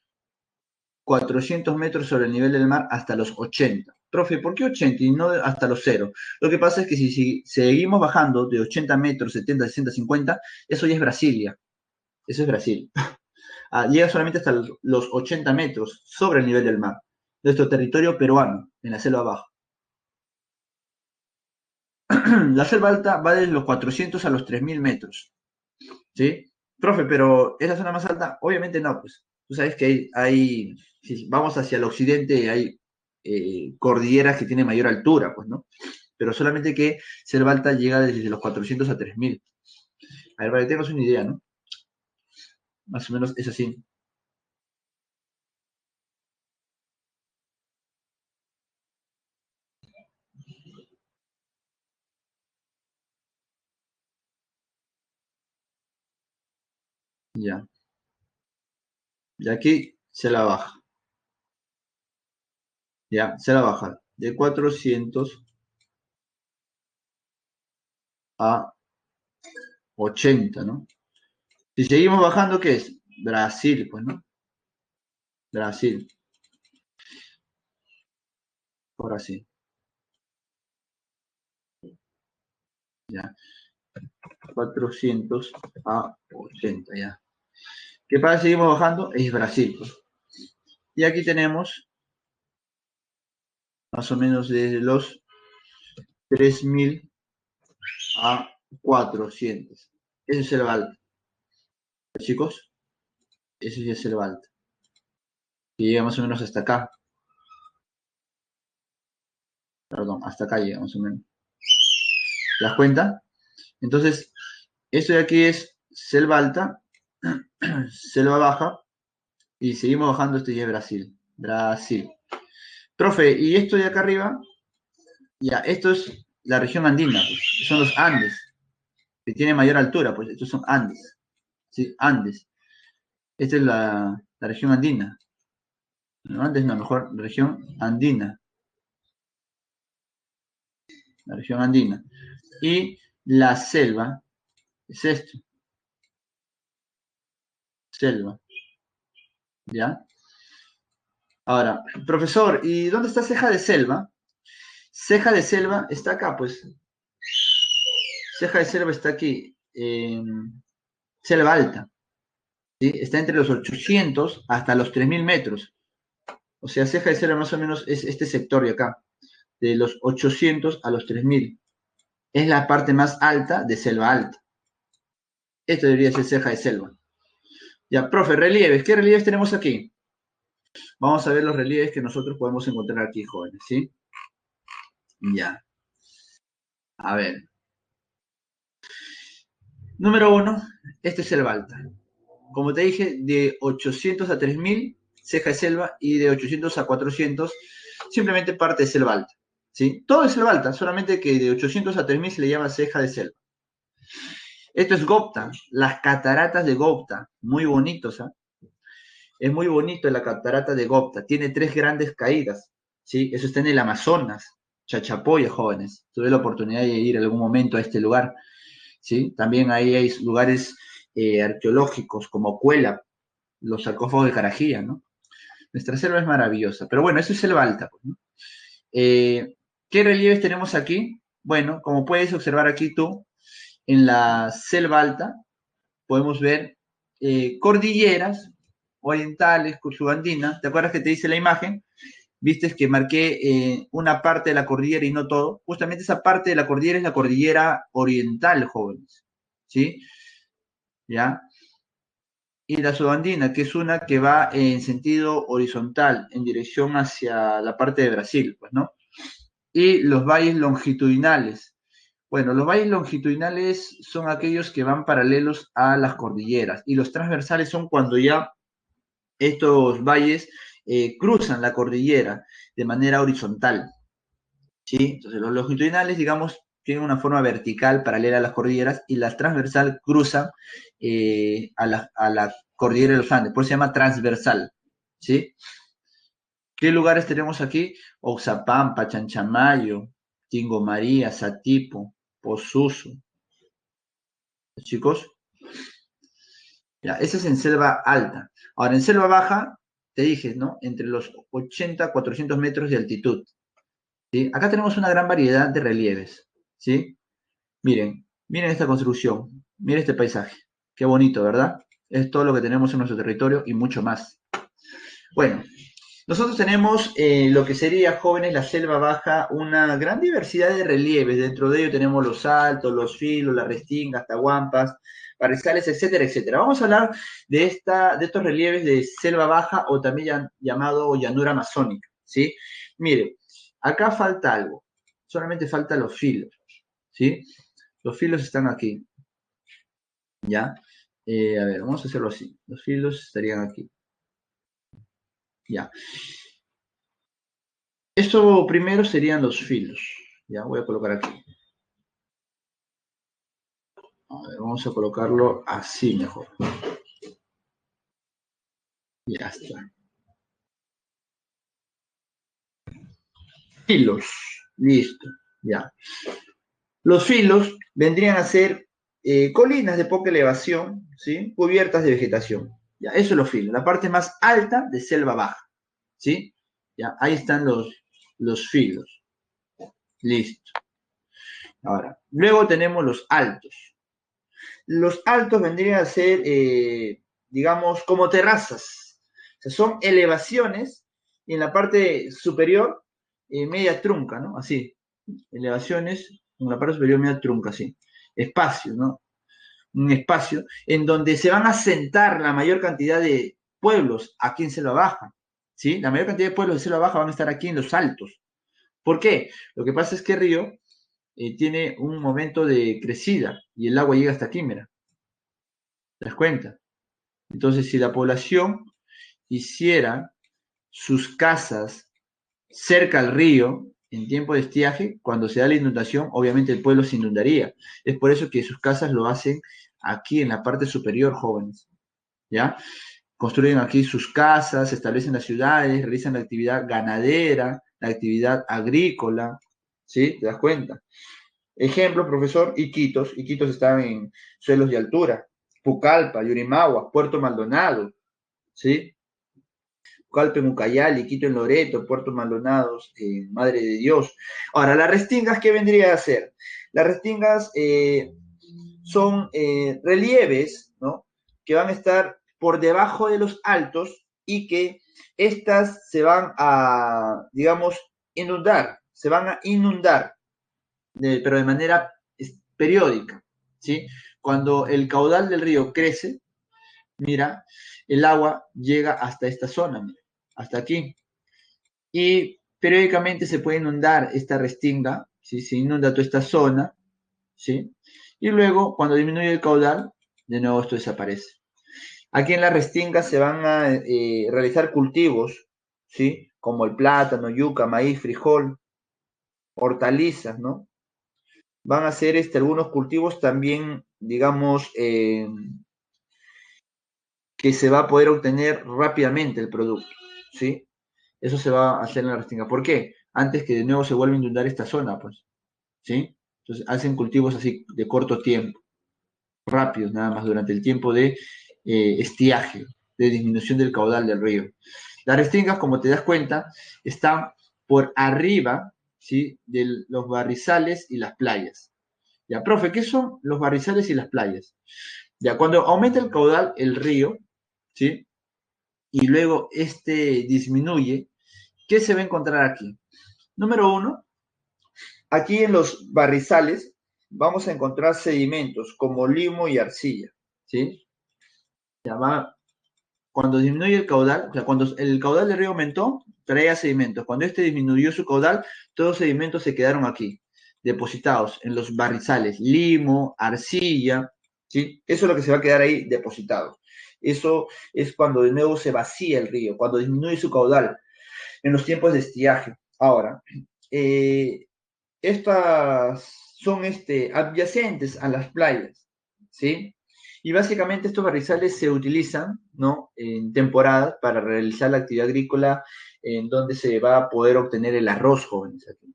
400 metros sobre el nivel del mar hasta los 80. Profe, ¿por qué 80 y no hasta los 0? Lo que pasa es que si seguimos bajando de 80 metros, 70, 60, 50, eso ya es Brasilia. Eso es Brasil. Llega solamente hasta los 80 metros sobre el nivel del mar. Nuestro territorio peruano, en la selva baja. La selva alta va desde los 400 a los 3.000 metros. ¿Sí? Profe, pero ¿es la zona más alta? Obviamente no, pues. Tú sabes que si vamos hacia el occidente, hay cordilleras que tienen mayor altura, pues, ¿no? Pero solamente que selva alta llega desde los 400 a 3.000. A ver, para que tengas una idea, ¿no? Más o menos es así. Ya. Y aquí se la baja. Ya, se la baja. De 400 a 80, ¿no? Si seguimos bajando, ¿qué es? Brasil, pues, ¿no? Brasil, ahora sí, ya. 400 a 80, ya. ¿Qué pasa si seguimos bajando? Es Brasil, pues. Y aquí tenemos más o menos desde los 3.000 a 400. Eso es selva alta. Chicos, eso ya es selva alta. Y llega más o menos hasta acá. Perdón, hasta acá llega más o menos. ¿Te das cuenta? Entonces, esto de aquí es selva alta, selva baja, y seguimos bajando, esto ya es Brasil. Brasil. Profe, y esto de acá arriba, ya, esto es la región andina, pues, son los Andes, que tiene mayor altura, pues estos son Andes, ¿sí? Andes. Esta es la región andina. No, Andes no, mejor región andina. La región andina. Y la selva es esto, selva, ¿ya? Ahora, profesor, ¿y dónde está ceja de selva? Ceja de selva está acá, pues. Ceja de selva está aquí, en selva alta, ¿sí? Está entre los 800 hasta los 3000 metros. O sea, ceja de selva más o menos es este sector de acá, de los 800 a los 3000. Es la parte más alta de selva alta. Esto debería ser ceja de selva. Ya, profe, relieves. ¿Qué relieves tenemos aquí? Vamos a ver los relieves que nosotros podemos encontrar aquí, jóvenes, ¿sí? Ya. A ver. Número uno, este es selva alta. Como te dije, de 800 a 3000, ceja de selva, y de 800 a 400, simplemente parte de selva alta. ¿Sí? Todo es selva alta, solamente que de 800 a 3000 se le llama ceja de selva. Esto es Gopta, las cataratas de Gopta, muy bonitos, ¿eh? Es muy bonito la catarata de Gopta, tiene 3 grandes caídas, ¿sí? Eso está en el Amazonas, Chachapoya, jóvenes. Tuve la oportunidad de ir algún momento a este lugar, ¿sí? También ahí hay lugares arqueológicos como Cuela, los sarcófagos de Carajilla, ¿no? Nuestra selva es maravillosa, pero bueno, eso es selva alta, pues, ¿no? ¿Qué relieves tenemos aquí? Bueno, como puedes observar aquí tú, en la selva alta podemos ver cordilleras orientales, subandina. ¿Te acuerdas que te hice la imagen? Viste que marqué una parte de la cordillera y no todo. Justamente esa parte de la cordillera es la cordillera oriental, jóvenes. ¿Sí? ¿Ya? Y la subandina, que es una que va en sentido horizontal, en dirección hacia la parte de Brasil, pues, ¿no? Y los valles longitudinales. Bueno, los valles longitudinales son aquellos que van paralelos a las cordilleras y los transversales son cuando ya estos valles cruzan la cordillera de manera horizontal, ¿sí? Entonces los longitudinales, digamos, tienen una forma vertical paralela a las cordilleras y las transversal cruzan a la cordillera de los Andes, por eso se llama transversal, ¿sí? ¿Qué lugares tenemos aquí? Oxapampa, Chanchamayo, Tingo María, Satipo, Posuso. Chicos, ya, ese es en selva alta. Ahora, en selva baja, te dije, ¿no? Entre los 80 a 400 metros de altitud. ¿Sí? Acá tenemos una gran variedad de relieves. ¿Sí? Miren esta construcción, miren este paisaje. Qué bonito, ¿verdad? Es todo lo que tenemos en nuestro territorio y mucho más. Bueno, nosotros tenemos lo que sería, jóvenes, la selva baja, una gran diversidad de relieves. Dentro de ello tenemos los altos, los filos, las restingas, tahuampas, barrizales, etcétera, etcétera. Vamos a hablar de estos relieves de selva baja o también llamado llanura amazónica, ¿sí? Mire, acá falta algo, solamente faltan los filos, ¿sí? Los filos están aquí, ¿ya? A ver, vamos a hacerlo así. Los filos estarían aquí, ¿ya? Esto primero serían los filos. Ya voy a colocar aquí. A ver, vamos a colocarlo así mejor. Ya está. Filos. Listo. Ya. Los filos vendrían a ser colinas de poca elevación, ¿sí? Cubiertas de vegetación. Ya, eso es los filos. La parte más alta de selva baja. ¿Sí? Ya, ahí están los filos. Listo. Ahora, luego tenemos los altos. Los altos vendrían a ser, digamos, como terrazas. O sea, son elevaciones y en la parte superior, media trunca, ¿no? Así. Elevaciones en la parte superior media trunca, así. espacio, ¿no? Un espacio en donde se van a sentar la mayor cantidad de pueblos aquí en Selva Baja, ¿sí? La mayor cantidad de pueblos de Selva Baja van a estar aquí en los altos. ¿Por qué? Lo que pasa es que Río tiene un momento de crecida y el agua llega hasta aquí, mira, ¿te das cuenta? Entonces, si la población hiciera sus casas cerca al río, en tiempo de estiaje, cuando se da la inundación, obviamente el pueblo se inundaría. Es por eso que sus casas lo hacen aquí en la parte superior, jóvenes, ¿ya? Construyen aquí sus casas, se establecen las ciudades, realizan la actividad ganadera, la actividad agrícola, ¿sí? ¿Te das cuenta? Ejemplo, profesor, Iquitos. Iquitos están en suelos de altura. Pucallpa, Yurimaguas, Puerto Maldonado, ¿sí? Pucallpa en Ucayali, Quito en Loreto, Puerto Maldonado, Madre de Dios. Ahora, las restingas, ¿qué vendría a ser? Las restingas son relieves, ¿no? Que van a estar por debajo de los altos y que estas se van a, digamos, inundar, se van a inundar, pero de manera periódica, ¿sí? Cuando el caudal del río crece, mira, el agua llega hasta esta zona, mira, hasta aquí. Y periódicamente se puede inundar esta restinga, ¿sí? Se inunda toda esta zona, ¿sí? Y luego, cuando disminuye el caudal, de nuevo esto desaparece. Aquí en la restinga se van a realizar cultivos, ¿sí? Como el plátano, yuca, maíz, frijol, hortalizas, ¿no? Van a hacer algunos cultivos también, digamos, que se va a poder obtener rápidamente el producto, ¿sí? Eso se va a hacer en la restinga. ¿Por qué? Antes que de nuevo se vuelva a inundar esta zona, pues, ¿sí? Entonces hacen cultivos así de corto tiempo, rápidos nada más, durante el tiempo de estiaje, de disminución del caudal del río. Las restingas, como te das cuenta, están por arriba, ¿sí? De los barrizales y las playas. Ya, profe, ¿qué son los barrizales y las playas? Ya, cuando aumenta el caudal, el río, ¿sí? Y luego disminuye, ¿qué se va a encontrar aquí? Número uno, aquí en los barrizales vamos a encontrar sedimentos como limo y arcilla, ¿sí? Ya va, cuando disminuye el caudal, o sea, cuando el caudal del río aumentó, traía sedimentos. Cuando este disminuyó su caudal, todos los sedimentos se quedaron aquí, depositados en los barrizales, limo, arcilla, ¿sí? Eso es lo que se va a quedar ahí depositado. Eso es cuando de nuevo se vacía el río, cuando disminuye su caudal en los tiempos de estiaje. Ahora, eh, estas son adyacentes a las playas, ¿sí? Y básicamente estos barrizales se utilizan, ¿no? En temporadas para realizar la actividad agrícola en donde se va a poder obtener el arroz, jóvenes, aquí.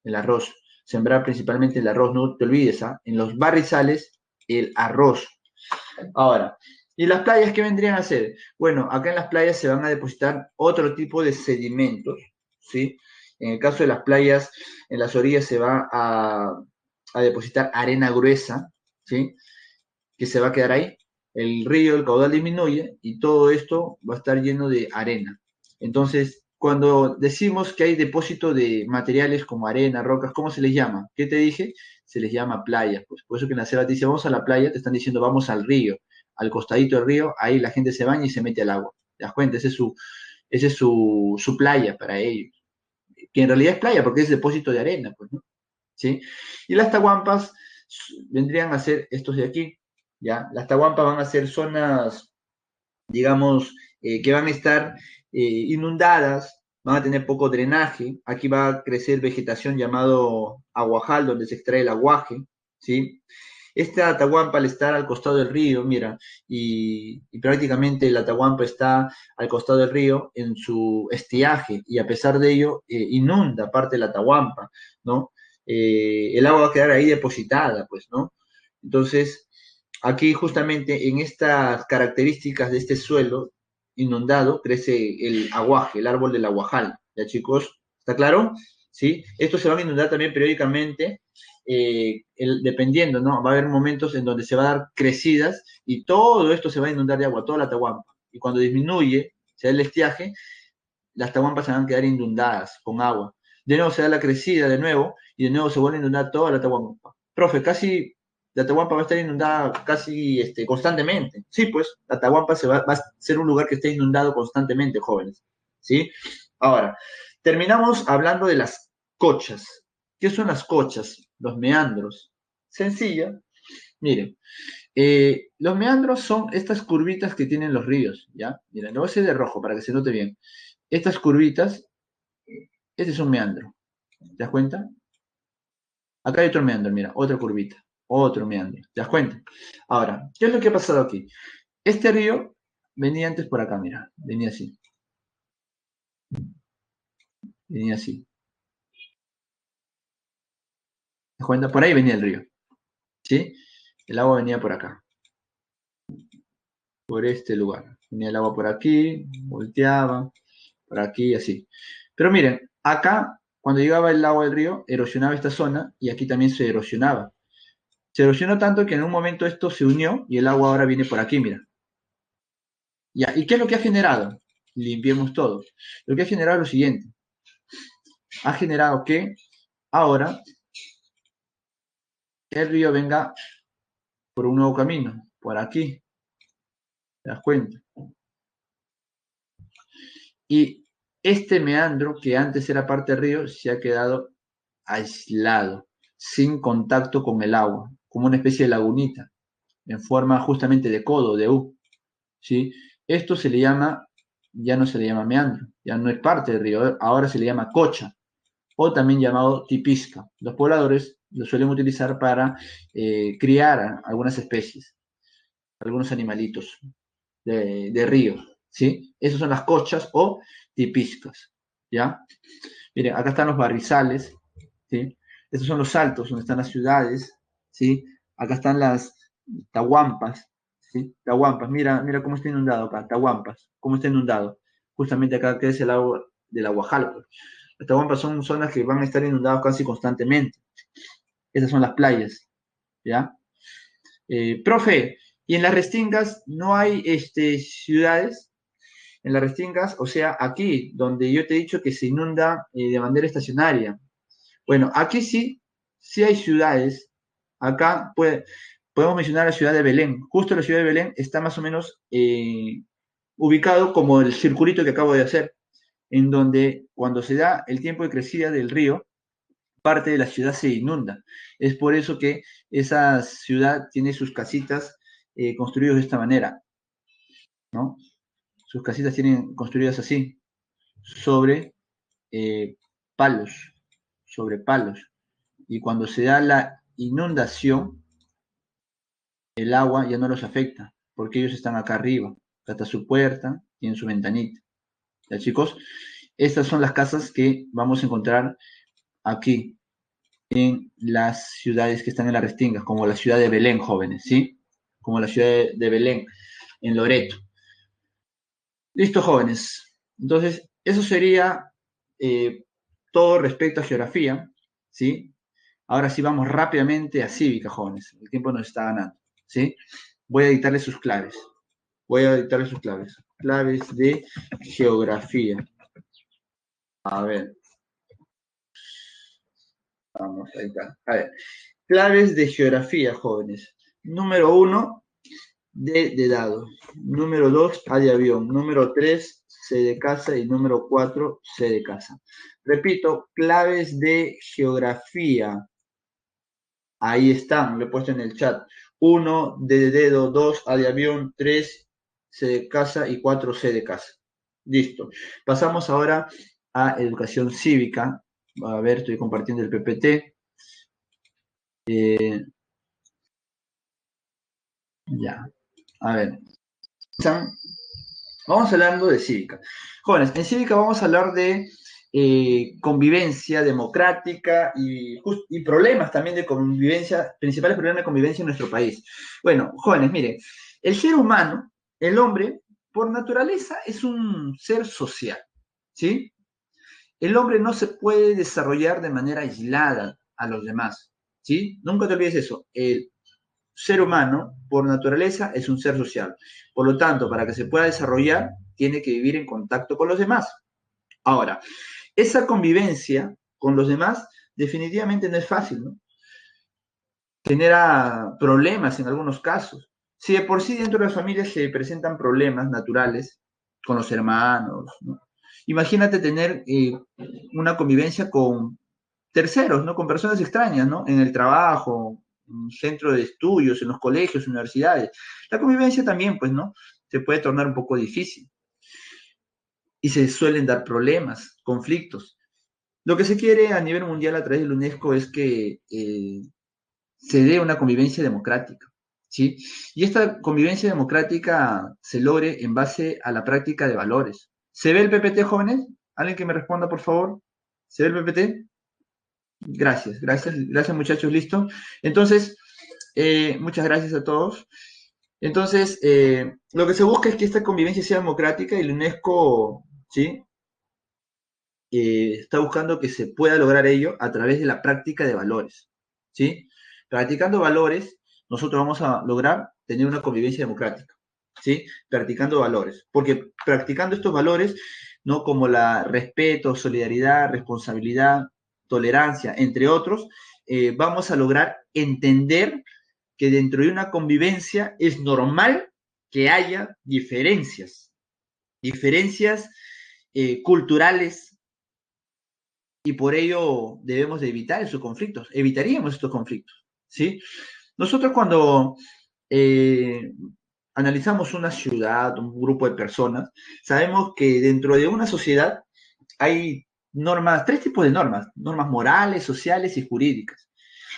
El arroz. Sembrar principalmente el arroz, no te olvides, ¿ah? En los barrizales, el arroz. Ahora, ¿y las playas qué vendrían a hacer? Bueno, acá en las playas se van a depositar otro tipo de sedimentos, ¿sí? En el caso de las playas, en las orillas se va a depositar arena gruesa, ¿sí? Que se va a quedar ahí. El río, el caudal disminuye y todo esto va a estar lleno de arena. Entonces, cuando decimos que hay depósito de materiales como arena, rocas, ¿cómo se les llama? ¿Qué te dije? Se les llama playas. Pues por eso que en la selva te dice, vamos a la playa, te están diciendo, vamos al río, al costadito del río, ahí la gente se baña y se mete al agua. ¿Te das cuenta? Ese es su playa para ellos. Que en realidad es playa porque es depósito de arena, pues, ¿no? ¿Sí? Y las tahuampas vendrían a ser estos de aquí, ¿ya? Las tahuampas van a ser zonas, digamos, que van a estar inundadas, van a tener poco drenaje, aquí va a crecer vegetación llamado aguajal, donde se extrae el aguaje, ¿sí? Esta Atahuampa al estar al costado del río, mira, y prácticamente la Atahuampa está al costado del río en su estiaje y a pesar de ello inunda parte de la Atahuampa, ¿no? El agua va a quedar ahí depositada, pues, ¿no? Entonces, aquí justamente en estas características de este suelo inundado crece el aguaje, el árbol del aguajal, ¿ya chicos? ¿Está claro? ¿Sí? Estos se van a inundar también periódicamente dependiendo, ¿no? Va a haber momentos en donde se va a dar crecidas y todo esto se va a inundar de agua, toda la Atahuampa. Y cuando disminuye, se da el estiaje, las Atahuampas se van a quedar inundadas con agua. De nuevo se da la crecida de nuevo y de nuevo se vuelve a inundar toda la Atahuampa. Profe, casi la Atahuampa va a estar inundada casi constantemente. Sí, pues, la Atahuampa va a ser un lugar que esté inundado constantemente, jóvenes. ¿Sí? Ahora, terminamos hablando de las cochas. ¿Qué son las cochas? Los meandros. Sencilla. Miren, los meandros son estas curvitas que tienen los ríos, ¿ya? Miren, lo voy a hacer de rojo para que se note bien. Estas curvitas, este es un meandro. ¿Te das cuenta? Acá hay otro meandro, mira, otra curvita, otro meandro. ¿Te das cuenta? Ahora, ¿qué es lo que ha pasado aquí? Este río venía antes por acá, mira, venía así. Venía así. ¿Te das cuenta? Por ahí venía el río, ¿sí? El agua venía por acá, por este lugar. Venía el agua por aquí, volteaba, por aquí, así. Pero miren, acá, cuando llegaba el agua del río, erosionaba esta zona y aquí también se erosionaba. Se erosionó tanto que en un momento esto se unió y el agua ahora viene por aquí, mira. Ya, ¿y qué es lo que ha generado? Limpiemos todo. Lo que ha generado es lo siguiente. Ha generado que ahora el río venga por un nuevo camino, por aquí. ¿Te das cuenta? Y este meandro, que antes era parte del río, se ha quedado aislado, sin contacto con el agua, como una especie de lagunita, en forma justamente de codo, de U. ¿Sí? Esto se le llama, ya no se le llama meandro, ya no es parte del río, ahora se le llama cocha, o también llamado tipisca. Los pobladores lo suelen utilizar para criar algunas especies, algunos animalitos de río, ¿sí? Esas son las cochas o tipiscas, ¿ya? Miren, acá están los barrizales, ¿sí? Estos son los saltos donde están las ciudades, ¿sí? Acá están las tahuampas, ¿sí? Tahuampas, mira, mira cómo está inundado acá, tahuampas, cómo está inundado. Justamente acá que es el agua del Aguajalco. Las tahuampas son zonas que van a estar inundadas casi constantemente. Esas son las playas, ¿ya? Profe, ¿y en las restingas no hay ciudades? En las restingas, o sea, aquí, donde yo te he dicho que se inunda de manera estacionaria. Bueno, aquí sí, sí hay ciudades. Acá podemos mencionar la ciudad de Belén. Justo la ciudad de Belén está más o menos ubicado como el circulito que acabo de hacer, en donde cuando se da el tiempo de crecida del río, parte de la ciudad se inunda. Es por eso que esa ciudad tiene sus casitas construidas de esta manera, ¿no? Sus casitas tienen construidas así, sobre eh, palos, sobre palos. Y cuando se da la inundación, el agua ya no los afecta, porque ellos están acá arriba, acá está su puerta, tienen su ventanita. ¿Ya, chicos? Estas son las casas que vamos a encontrar aquí, en las ciudades que están en las restingas, como la ciudad de Belén, jóvenes, ¿sí? Como la ciudad de Belén, en Loreto. Listo, jóvenes. Entonces, eso sería eh, todo respecto a geografía, ¿sí? Ahora sí vamos rápidamente a cívica, jóvenes. El tiempo nos está ganando, ¿sí? Voy a dictarles sus claves. Voy a dictarles sus claves. Claves de geografía. A ver, vamos, ahí está. A ver, claves de geografía, jóvenes. Número 1, D de dado. Número 2, A de avión. Número 3, C de casa. Y número 4, C de casa. Repito, claves de geografía. Ahí están, lo he puesto en el chat. 1, D de dedo, 2, A de avión, 3, C de casa y 4, C de casa. Listo. Pasamos ahora a educación cívica. A ver, estoy compartiendo el PPT. Ya, a ver. Vamos hablando de cívica. Jóvenes, en cívica vamos a hablar de convivencia democrática y problemas también de convivencia, principales problemas de convivencia en nuestro país. Bueno, jóvenes, miren, el ser humano, el hombre, por naturaleza es un ser social, ¿sí? El hombre no se puede desarrollar de manera aislada a los demás, ¿sí? Nunca te olvides eso. El ser humano, por naturaleza, es un ser social. Por lo tanto, para que se pueda desarrollar, tiene que vivir en contacto con los demás. Ahora, esa convivencia con los demás definitivamente no es fácil, ¿no? genera problemas en algunos casos. Si de por sí dentro de las familias se presentan problemas naturales con los hermanos, ¿no? Imagínate tener una convivencia con terceros, ¿no? Con personas extrañas, ¿no? En el trabajo, en un centro de estudios, en los colegios, universidades. La convivencia también, pues, ¿no? Se puede tornar un poco difícil y se suelen dar problemas, conflictos. Lo que se quiere a nivel mundial a través de la UNESCO es que se dé una convivencia democrática, ¿sí? Y esta convivencia democrática se logre en base a la práctica de valores. ¿Se ve el PPT, jóvenes? ¿Alguien que me responda, por favor? ¿Se ve el PPT? Gracias, gracias, gracias muchachos, listo. Entonces, muchas gracias a todos. Entonces, lo que se busca es que esta convivencia sea democrática y la UNESCO, ¿sí? Está buscando que se pueda lograr ello a través de la práctica de valores, ¿sí? Practicando valores, nosotros vamos a lograr tener una convivencia democrática, ¿sí? Practicando valores, porque practicando estos valores, ¿no? Como la respeto, solidaridad, responsabilidad, tolerancia, entre otros, vamos a lograr entender que dentro de una convivencia es normal que haya diferencias, diferencias culturales, y por ello debemos de evitar esos conflictos, evitaríamos estos conflictos, ¿sí? Nosotros cuando eh, analizamos una ciudad, un grupo de personas, sabemos que dentro de una sociedad hay normas, tres tipos de normas, normas morales, sociales y jurídicas.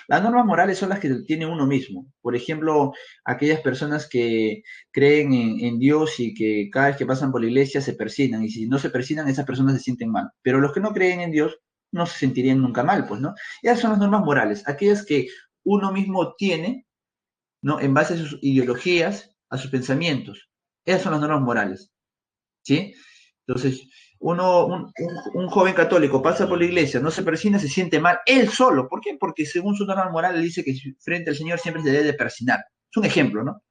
Las normas morales son las que tiene uno mismo. Por ejemplo, aquellas personas que creen en Dios y que cada vez que pasan por la iglesia se persignan. Y si no se persignan, esas personas se sienten mal. Pero los que no creen en Dios no se sentirían nunca mal, pues, ¿no? Esas son las normas morales, aquellas que uno mismo tiene, ¿no? En base a sus ideologías, a sus pensamientos. Esas son las normas morales, ¿sí? Entonces, un joven católico pasa por la iglesia, no se persina, se siente mal, él solo. ¿Por qué? Porque según su norma moral él dice que frente al Señor siempre se debe de persinar. Es un ejemplo, ¿no?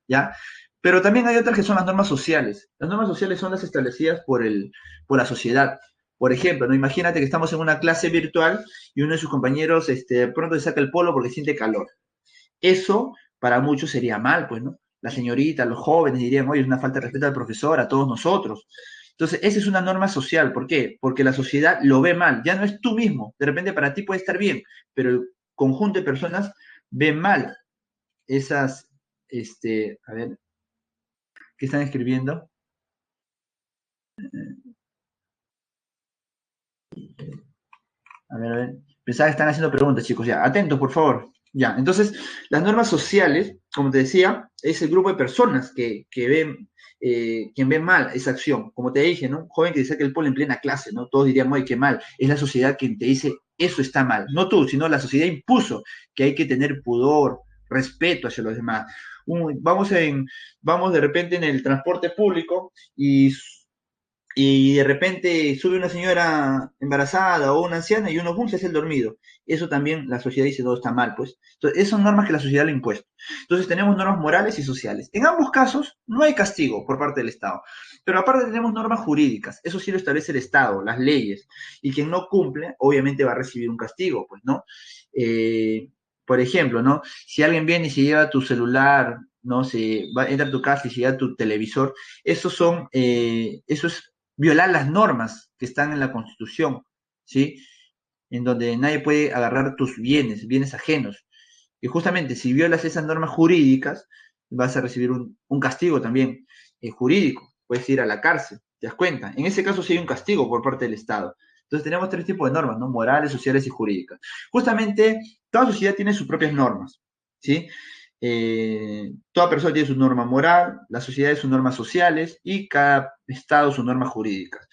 ¿Ya? Pero también hay otras que son las normas sociales. Las normas sociales son las establecidas por la sociedad. Por ejemplo, ¿no? Imagínate que estamos en una clase virtual y uno de sus compañeros pronto se saca el polo porque siente calor. Eso para muchos sería mal, pues, ¿no? La señorita, los jóvenes dirían, oye, es una falta de respeto al profesor, a todos nosotros. Entonces, esa es una norma social. ¿Por qué? Porque la sociedad lo ve mal. Ya no es tú mismo. De repente para ti puede estar bien, pero el conjunto de personas ve mal esas, a ver, ¿qué están escribiendo? A ver. Pensaba que están haciendo preguntas, chicos. Ya, atentos, por favor. Ya, entonces, las normas sociales, como te decía, es el grupo de personas que ven, quien ve mal esa acción. Como te dije, ¿no? Un joven que dice que el polo en plena clase, ¿no? Todos dirían, oye, qué mal. Es la sociedad quien te dice, eso está mal. No tú, sino la sociedad impuso que hay que tener pudor, respeto hacia los demás. Vamos de repente en el transporte público y de repente sube una señora embarazada o una anciana y uno, boom, se hace el dormido. Eso también la sociedad dice, todo está mal, pues. Entonces, esas son normas que la sociedad le ha impuesto. Entonces, tenemos normas morales y sociales. En ambos casos, no hay castigo por parte del Estado. Pero aparte tenemos normas jurídicas. Eso sí lo establece el Estado, las leyes. Y quien no cumple, obviamente va a recibir un castigo, pues, ¿no? Por ejemplo, ¿no? Si alguien viene y se lleva tu celular, ¿no? Entra a tu casa y se lleva tu televisor, eso es violar las normas que están en la Constitución, ¿sí? En donde nadie puede agarrar tus bienes, bienes ajenos. Y justamente si violas esas normas jurídicas, vas a recibir un castigo también jurídico. Puedes ir a la cárcel, ¿te das cuenta? En ese caso sí hay un castigo por parte del Estado. Entonces tenemos tres tipos de normas, ¿no? Morales, sociales y jurídicas. Justamente, toda sociedad tiene sus propias normas, ¿sí? Toda persona tiene su norma moral, la sociedad tiene sus normas sociales y cada estado sus normas jurídicas.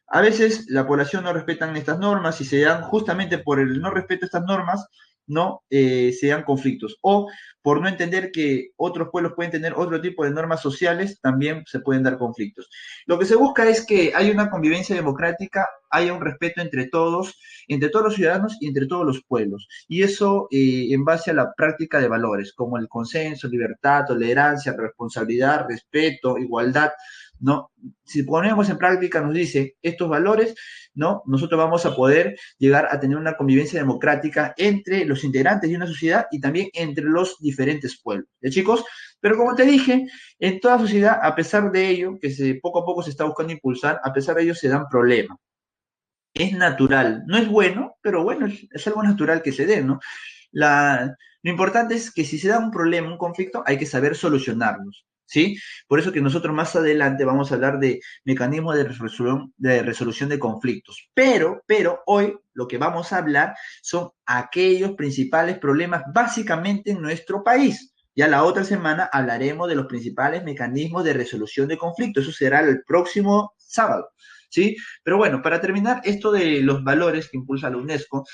A veces la población no respetan estas normas y se dan justamente por el no respeto a estas normas, no se dan conflictos. O por no entender que otros pueblos pueden tener otro tipo de normas sociales, también se pueden dar conflictos. Lo que se busca es que haya una convivencia democrática, haya un respeto entre todos los ciudadanos y entre todos los pueblos. Y eso en base a la práctica de valores, como el consenso, libertad, tolerancia, responsabilidad, respeto, igualdad. ¿no? Si ponemos en práctica, nos dice estos valores, ¿no? Nosotros vamos a poder llegar a tener una convivencia democrática entre los integrantes de una sociedad y también entre los diferentes pueblos, ¿ya, chicos? Pero como te dije, en toda sociedad, a pesar de ello, que poco a poco se está buscando impulsar, a pesar de ello se dan problemas. Es natural, no es bueno, pero bueno, es algo natural que se dé, ¿no? Lo importante es que si se da un problema, un conflicto, hay que saber solucionarlos, ¿sí? Por eso que nosotros más adelante vamos a hablar de mecanismos de resolución de conflictos. Pero hoy lo que vamos a hablar son aquellos principales problemas básicamente en nuestro país. Ya la otra semana hablaremos de los principales mecanismos de resolución de conflictos. Eso será el próximo sábado, ¿sí? Pero bueno, para terminar, esto de los valores que impulsa la UNESCO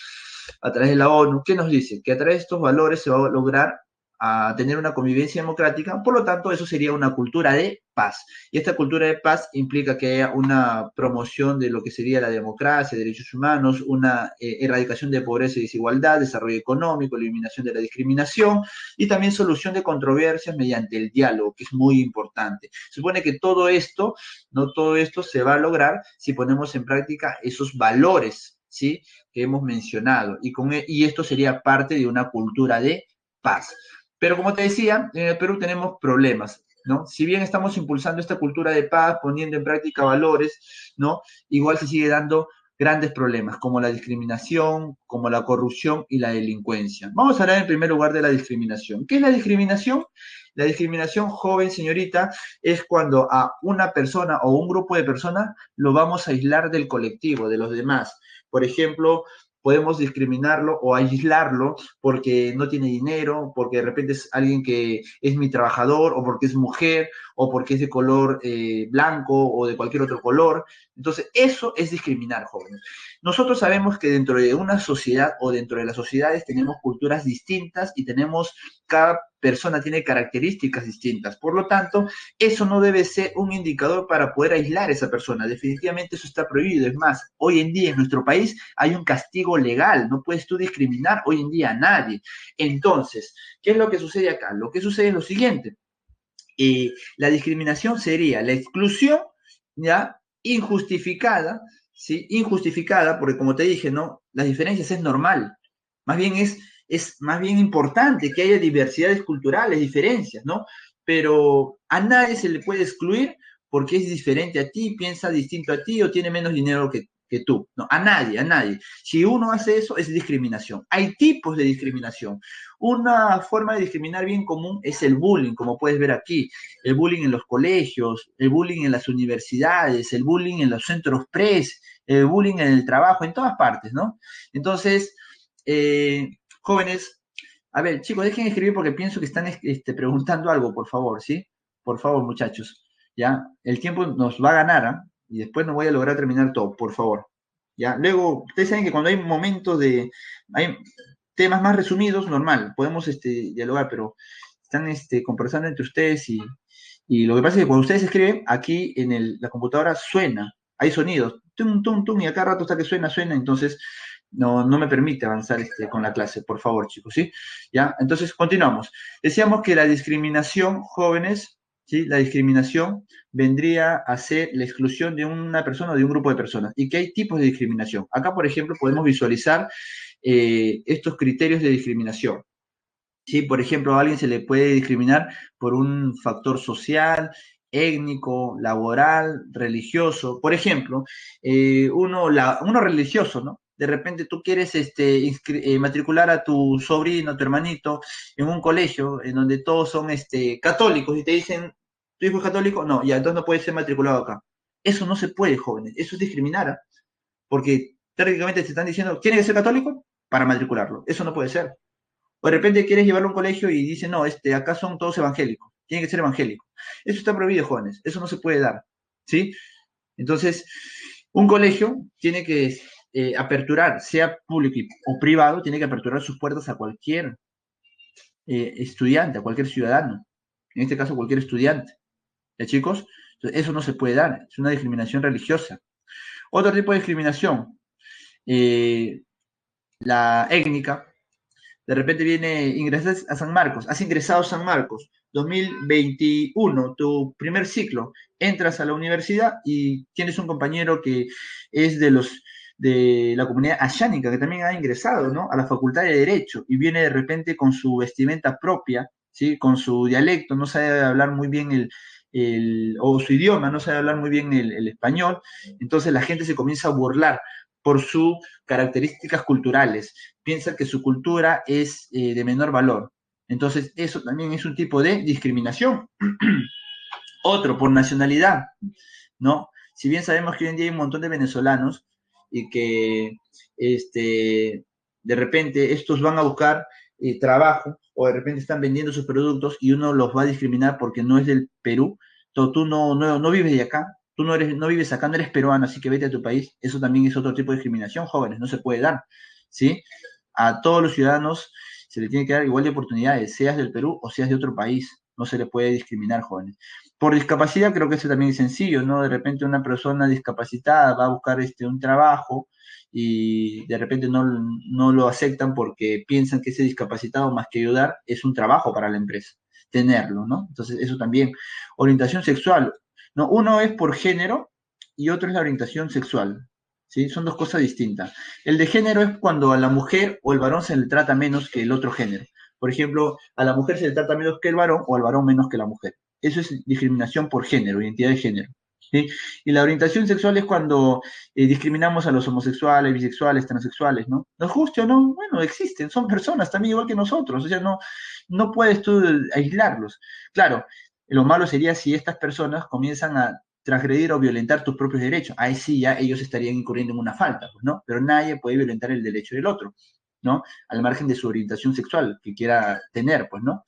a través de la ONU, ¿qué nos dice? Que a través de estos valores se va a lograr a tener una convivencia democrática, por lo tanto, eso sería una cultura de paz. Y esta cultura de paz implica que haya una promoción de lo que sería la democracia, derechos humanos, una erradicación de pobreza y desigualdad, desarrollo económico, eliminación de la discriminación y también solución de controversias mediante el diálogo, que es muy importante. Supone que todo esto, no todo esto se va a lograr si ponemos en práctica esos valores, ¿sí? Que hemos mencionado. Y esto sería parte de una cultura de paz. Pero como te decía, en el Perú tenemos problemas, ¿no? Si bien estamos impulsando esta cultura de paz, poniendo en práctica valores, ¿no? Igual se sigue dando grandes problemas, como la discriminación, como la corrupción y la delincuencia. Vamos a hablar en primer lugar de la discriminación. ¿Qué es la discriminación? La discriminación, joven señorita, es cuando a una persona o un grupo de personas lo vamos a aislar del colectivo, de los demás. Por ejemplo, podemos discriminarlo o aislarlo porque no tiene dinero, porque de repente es alguien que es mi trabajador, o porque es mujer, o porque es de color blanco o de cualquier otro color. Entonces, eso es discriminar, jóvenes. Nosotros sabemos que dentro de una sociedad o dentro de las sociedades tenemos culturas distintas y cada persona tiene características distintas. Por lo tanto, eso no debe ser un indicador para poder aislar a esa persona. Definitivamente eso está prohibido. Es más, hoy en día en nuestro país hay un castigo legal. No puedes tú discriminar hoy en día a nadie. Entonces, ¿qué es lo que sucede acá? Lo que sucede es lo siguiente. La discriminación sería la exclusión, ¿ya? Injustificada, ¿sí? Injustificada, porque como te dije, ¿no? Las diferencias es normal. Más bien es más bien importante que haya diversidades culturales, diferencias, ¿no? Pero a nadie se le puede excluir porque es diferente a ti, piensa distinto a ti o tiene menos dinero que tú. No, a nadie, a nadie. Si uno hace eso, es discriminación. Hay tipos de discriminación. Una forma de discriminar bien común es el bullying, como puedes ver aquí. El bullying en los colegios, el bullying en las universidades, el bullying en los centros PRES, el bullying en el trabajo, en todas partes, ¿no? Entonces, jóvenes, a ver, chicos, dejen de escribir porque pienso que están preguntando algo, por favor, ¿sí? Por favor, muchachos, ¿ya? El tiempo nos va a ganar, ¿ah? Y después no voy a lograr terminar todo, por favor. ¿Ya? Luego, ustedes saben que cuando hay momentos hay temas más resumidos, normal, podemos dialogar, pero están conversando entre ustedes y lo que pasa es que cuando ustedes escriben, aquí en la computadora suena, hay sonidos, tum, tum, tum, y a cada rato está que suena, entonces no me permite avanzar con la clase, por favor, chicos, ¿sí? ¿Ya? Entonces, continuamos. Decíamos que la discriminación, jóvenes, ¿sí? La discriminación vendría a ser la exclusión de una persona o de un grupo de personas, y que hay tipos de discriminación. Acá, por ejemplo, podemos visualizar estos criterios de discriminación. ¿Sí? Por ejemplo, a alguien se le puede discriminar por un factor social, étnico, laboral, religioso. Por ejemplo, uno religioso, ¿no? De repente tú quieres matricular a tu sobrino, a tu hermanito, en un colegio en donde todos son católicos y te dicen, ¿tu hijo es católico? No, ya, entonces no puede ser matriculado acá. Eso no se puede, jóvenes. Eso es discriminar, ¿ah? Porque técnicamente te están diciendo, ¿tiene que ser católico? Para matricularlo. Eso no puede ser. O de repente quieres llevarlo a un colegio y dice, no, acá son todos evangélicos, tiene que ser evangélico. Eso está prohibido, jóvenes, eso no se puede dar, ¿sí? Entonces, un colegio tiene que aperturar, sea público o privado, tiene que aperturar sus puertas a cualquier estudiante, a cualquier ciudadano, en este caso cualquier estudiante, ¿ya, chicos? Entonces, eso no se puede dar, es una discriminación religiosa. Otro tipo de discriminación, la étnica. De repente ingresas a San Marcos, has ingresado a San Marcos, 2021, tu primer ciclo, entras a la universidad y tienes un compañero que es de la comunidad ayánica, que también ha ingresado, ¿no?, a la Facultad de Derecho y viene de repente con su vestimenta propia, ¿sí?, con su dialecto, no sabe hablar muy bien o su idioma, no sabe hablar muy bien el español, entonces la gente se comienza a burlar por sus características culturales, piensa que su cultura es de menor valor. Entonces, eso también es un tipo de discriminación. Otro, por nacionalidad, ¿no? Si bien sabemos que hoy en día hay un montón de venezolanos y que de repente estos van a buscar trabajo o de repente están vendiendo sus productos y uno los va a discriminar porque no es del Perú, tú no vives de acá, tú no vives acá, no eres peruano, así que vete a tu país, eso también es otro tipo de discriminación, jóvenes, no se puede dar, ¿sí? A todos los ciudadanos se les tiene que dar igual de oportunidades, seas del Perú o seas de otro país, no se le puede discriminar, jóvenes. Por discapacidad creo que eso también es sencillo, ¿no? De repente una persona discapacitada va a buscar un trabajo y de repente no lo aceptan porque piensan que ese discapacitado más que ayudar es un trabajo para la empresa, tenerlo, ¿no? Entonces eso también. Orientación sexual, ¿no? Uno es por género y otro es la orientación sexual, ¿sí? Son dos cosas distintas. El de género es cuando a la mujer o el varón se le trata menos que el otro género. Por ejemplo, a la mujer se le trata menos que el varón o al varón menos que la mujer. Eso es discriminación por género, identidad de género. ¿Sí? Y la orientación sexual es cuando discriminamos a los homosexuales, bisexuales, transexuales, ¿no? ¿Nos guste o no? Bueno, existen, son personas también igual que nosotros, o sea, no puedes tú aislarlos. Claro, lo malo sería si estas personas comienzan a transgredir o violentar tus propios derechos. Ahí sí ya ellos estarían incurriendo en una falta, pues, ¿no? Pero nadie puede violentar el derecho del otro, ¿no? Al margen de su orientación sexual que quiera tener, pues, ¿no?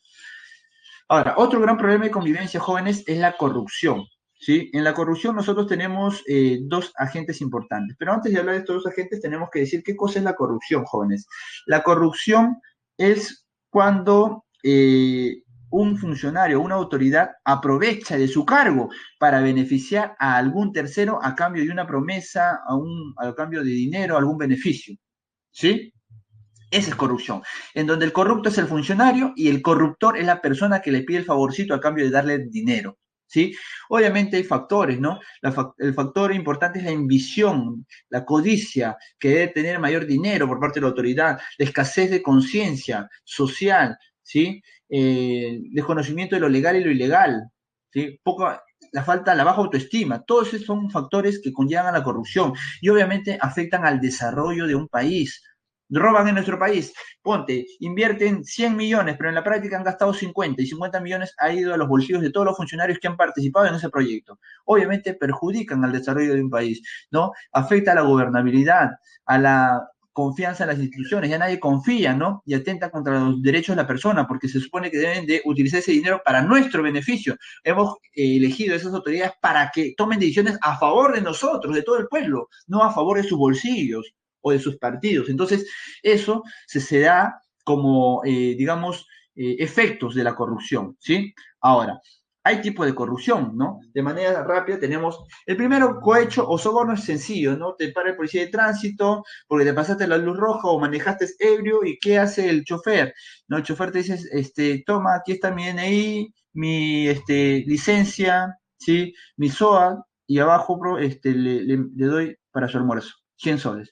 Ahora, otro gran problema de convivencia, jóvenes, es la corrupción. ¿Sí? En la corrupción nosotros tenemos dos agentes importantes, pero antes de hablar de estos dos agentes tenemos que decir qué cosa es la corrupción, jóvenes. La corrupción es cuando un funcionario, una autoridad aprovecha de su cargo para beneficiar a algún tercero a cambio de una promesa, a cambio de dinero, algún beneficio. ¿Sí? Esa es corrupción, en donde el corrupto es el funcionario y el corruptor es la persona que le pide el favorcito a cambio de darle dinero, ¿sí? Obviamente hay factores, ¿no? El factor importante es la ambición, la codicia, que debe tener mayor dinero por parte de la autoridad, la escasez de conciencia social, ¿sí? Desconocimiento de lo legal y lo ilegal, ¿sí? La baja autoestima, todos esos son factores que conllevan a la corrupción y obviamente afectan al desarrollo de un país. Roban en nuestro país, ponte, invierten 100 millones, pero en la práctica han gastado 50 y 50 millones ha ido a los bolsillos de todos los funcionarios que han participado en ese proyecto. Obviamente perjudican al desarrollo de un país, ¿no? Afecta a la gobernabilidad, a la confianza en las instituciones, ya nadie confía, ¿no? Y atenta contra los derechos de la persona, porque se supone que deben de utilizar ese dinero para nuestro beneficio. Hemos elegido a esas autoridades para que tomen decisiones a favor de nosotros, de todo el pueblo, no a favor de sus bolsillos o de sus partidos. Entonces, eso se da como, digamos, efectos de la corrupción, ¿sí? Ahora, hay tipos de corrupción, ¿no? De manera rápida tenemos, el primero, cohecho o soborno es sencillo, ¿no? Te para el policía de tránsito porque te pasaste la luz roja o manejaste ebrio y ¿qué hace el chofer? ¿No? El chofer te dice, toma, aquí está mi DNI, mi licencia, ¿sí? Mi SOA y abajo le doy para su almuerzo, 100 soles.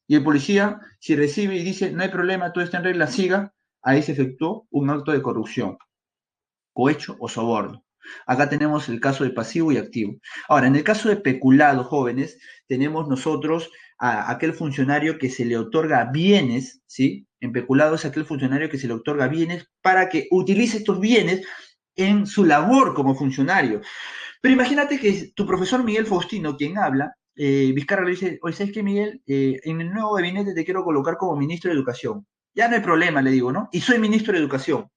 Y el policía, si recibe y dice, no hay problema, todo está en regla, siga, ahí se efectuó un acto de corrupción, cohecho o soborno. Acá tenemos el caso de pasivo y activo. Ahora, en el caso de peculado, jóvenes, tenemos nosotros a aquel funcionario que se le otorga bienes, ¿sí? En peculado es aquel funcionario que se le otorga bienes para que utilice estos bienes en su labor como funcionario. Pero imagínate que tu profesor Miguel Faustino, quien habla, Vizcarra le dice, oye, ¿sabes qué, Miguel? En el nuevo gabinete te quiero colocar como ministro de Educación. Ya no hay problema, le digo, ¿no? Y soy ministro de Educación.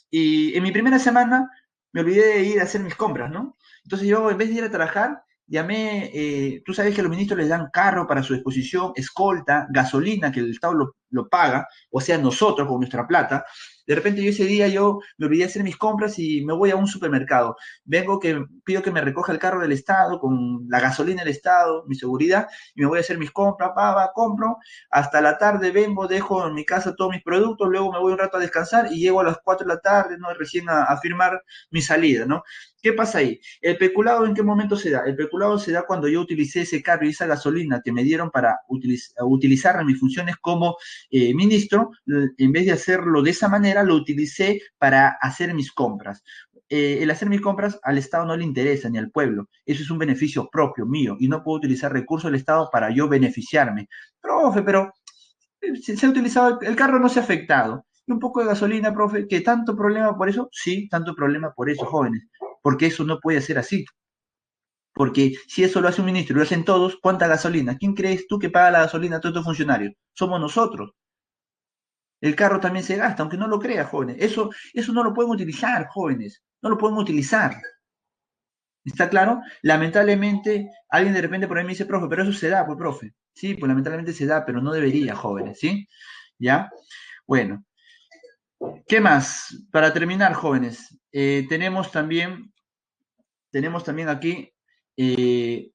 Y en mi primera semana me olvidé de ir a hacer mis compras, ¿no? Entonces yo, en vez de ir a trabajar, llamé, tú sabes que a los ministros les dan carro para su exposición, escolta, gasolina, que el Estado lo paga, o sea, nosotros con nuestra plata, De repente yo ese día yo me olvidé de hacer mis compras y me voy a un supermercado. Vengo que pido que me recoja el carro del Estado con la gasolina del Estado, mi seguridad, y me voy a hacer mis compras, compro, hasta la tarde vengo, dejo en mi casa todos mis productos, luego me voy un rato a descansar y llego a las 4 de la tarde, ¿no? Recién a firmar mi salida, ¿no? ¿Qué pasa ahí? ¿El peculado en qué momento se da? El peculado se da cuando yo utilicé ese carro y esa gasolina que me dieron para utilizar en mis funciones como ministro, en vez de hacerlo de esa manera, lo utilicé para hacer mis compras. El hacer mis compras al Estado no le interesa ni al pueblo. Eso es un beneficio propio mío y no puedo utilizar recursos del Estado para yo beneficiarme. Profe, pero se ha utilizado, el carro no se ha afectado. Y un poco de gasolina, profe, ¿que tanto problema por eso? Sí, tanto problema por eso, jóvenes. Porque eso no puede ser así. Porque si eso lo hace un ministro y lo hacen todos, ¿cuánta gasolina? ¿Quién crees tú que paga la gasolina a todos estos funcionarios? Somos nosotros. El carro también se gasta, aunque no lo creas, jóvenes. Eso no lo pueden utilizar, jóvenes. No lo pueden utilizar. ¿Está claro? Lamentablemente, alguien de repente por ahí me dice, profe, pero eso se da, pues, profe. Sí, pues lamentablemente se da, pero no debería, jóvenes, ¿sí? ¿Ya? Bueno, ¿qué más? Para terminar, jóvenes, tenemos también aquí eh,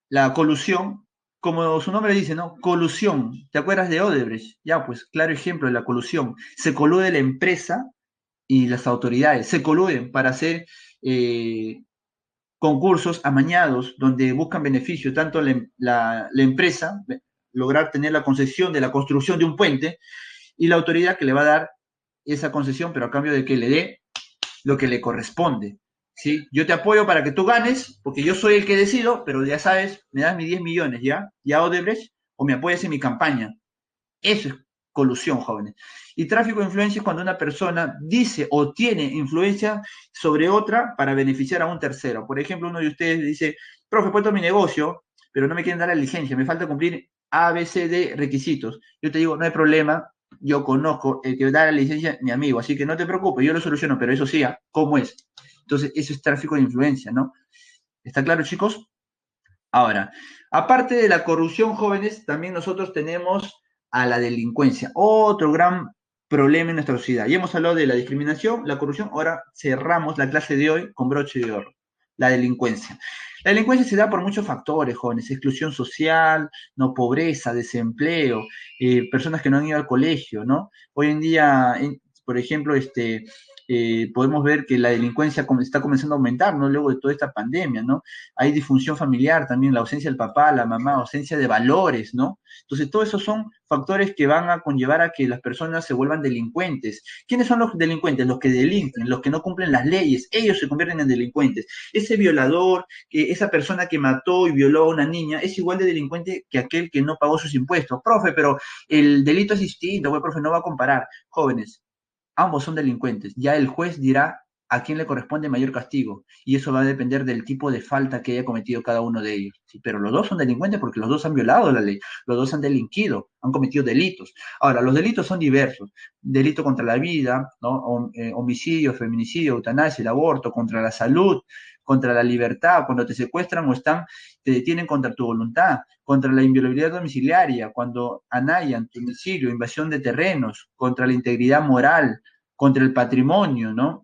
la colusión, como su nombre dice, ¿no? Colusión. ¿Te acuerdas de Odebrecht? Ya, pues, claro ejemplo de la colusión. Se colude la empresa y las autoridades, se coluden para hacer concursos amañados donde buscan beneficio, tanto la empresa, lograr tener la concesión de la construcción de un puente, y la autoridad que le va a dar esa concesión, pero a cambio de que le dé lo que le corresponde. ¿Sí? Yo te apoyo para que tú ganes, porque yo soy el que decido, pero ya sabes, me das mis 10 millones, ¿ya? ¿Ya Odebrecht? O me apoyas en mi campaña. Eso es colusión, jóvenes. Y tráfico de influencia es cuando una persona dice o tiene influencia sobre otra para beneficiar a un tercero. Por ejemplo, uno de ustedes dice, profe, puesto mi negocio, pero no me quieren dar la licencia, me falta cumplir A, B, C, D requisitos. Yo te digo, no hay problema, yo conozco el que da la licencia, mi amigo, así que no te preocupes, yo lo soluciono, pero eso sí, ¿cómo es? Entonces, eso es tráfico de influencia, ¿no? ¿Está claro, chicos? Ahora, aparte de la corrupción, jóvenes, también nosotros tenemos a la delincuencia, otro gran problema en nuestra sociedad. Ya hemos hablado de la discriminación, la corrupción, ahora cerramos la clase de hoy con broche de oro, la delincuencia. La delincuencia se da por muchos factores, jóvenes, exclusión social, no pobreza, desempleo, personas que no han ido al colegio, ¿no? Hoy en día, por ejemplo, podemos ver que la delincuencia está comenzando a aumentar, ¿no? Luego de toda esta pandemia, ¿no? Hay disfunción familiar también, la ausencia del papá, la mamá, ausencia de valores, ¿no? Entonces, todos esos son factores que van a conllevar a que las personas se vuelvan delincuentes. ¿Quiénes son los delincuentes? Los que delinquen, los que no cumplen las leyes, ellos se convierten en delincuentes. Ese violador, esa persona que mató y violó a una niña, es igual de delincuente que aquel que no pagó sus impuestos. Profe, pero el delito es distinto, pues, profe, no va a comparar. Jóvenes, ambos son delincuentes. Ya el juez dirá a quién le corresponde mayor castigo. Y eso va a depender del tipo de falta que haya cometido cada uno de ellos. ¿Sí? Pero los dos son delincuentes porque los dos han violado la ley, los dos han delinquido, han cometido delitos. Ahora, los delitos son diversos. Delito contra la vida, ¿no? Homicidio, feminicidio, eutanasia, el aborto, contra la salud, contra la libertad, cuando te secuestran o te detienen contra tu voluntad, contra la inviolabilidad domiciliaria, cuando anayan tu domicilio, invasión de terrenos, contra la integridad moral, contra el patrimonio, ¿no?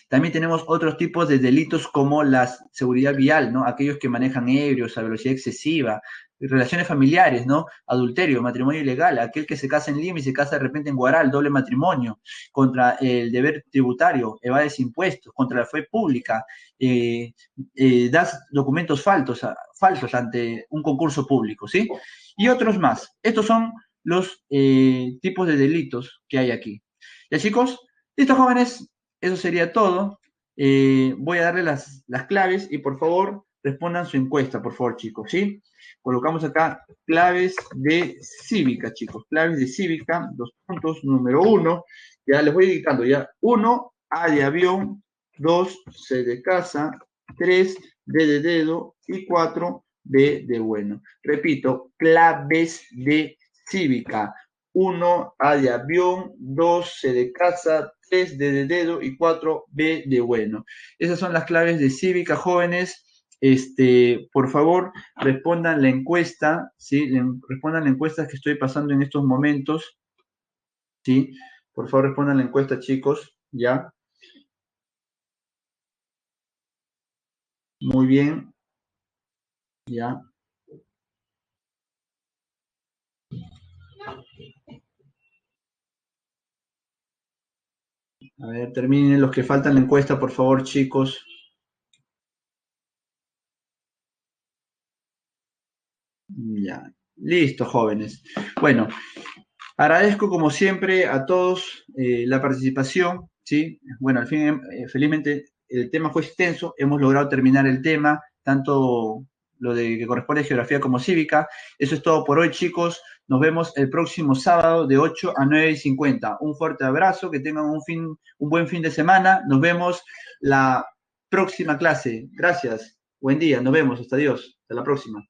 También tenemos otros tipos de delitos como la seguridad vial, ¿no? Aquellos que manejan ebrios a velocidad excesiva, relaciones familiares, ¿no? Adulterio, matrimonio ilegal, aquel que se casa en Lima y se casa de repente en Guaral, doble matrimonio, contra el deber tributario, evades impuestos, contra la fe pública, das documentos falsos ante un concurso público, ¿sí? Y otros más. Estos son los tipos de delitos que hay aquí. ¿Ya, chicos? Listo, jóvenes, eso sería todo. Voy a darle las claves y por favor respondan su encuesta, por favor, chicos, ¿sí? Colocamos acá claves de cívica, chicos, claves de cívica, 2 puntos, número 1, ya les voy indicando, ya, 1, A de avión, 2, C de casa, 3, D de dedo y 4, B de bueno. Repito, claves de cívica. 1, A de avión, 2, C de casa, 3, D de dedo y 4, B de bueno. Esas son las claves de cívica, jóvenes. Por favor, respondan la encuesta, ¿sí? Respondan la encuesta que estoy pasando en estos momentos, ¿sí? Por favor, respondan la encuesta, chicos. ¿Ya? Muy bien. ¿Ya? A ver, terminen los que faltan la encuesta, por favor, chicos. Ya. Listo, jóvenes. Bueno, agradezco como siempre a todos la participación, ¿sí? Bueno, al fin, felizmente el tema fue extenso, hemos logrado terminar el tema, tanto lo de que corresponde a geografía como cívica. Eso es todo por hoy, chicos. Nos vemos el próximo sábado de 8 a 9:50. Un fuerte abrazo, que tengan un buen fin de semana. Nos vemos la próxima clase. Gracias. Buen día, nos vemos. Hasta Dios. Hasta la próxima.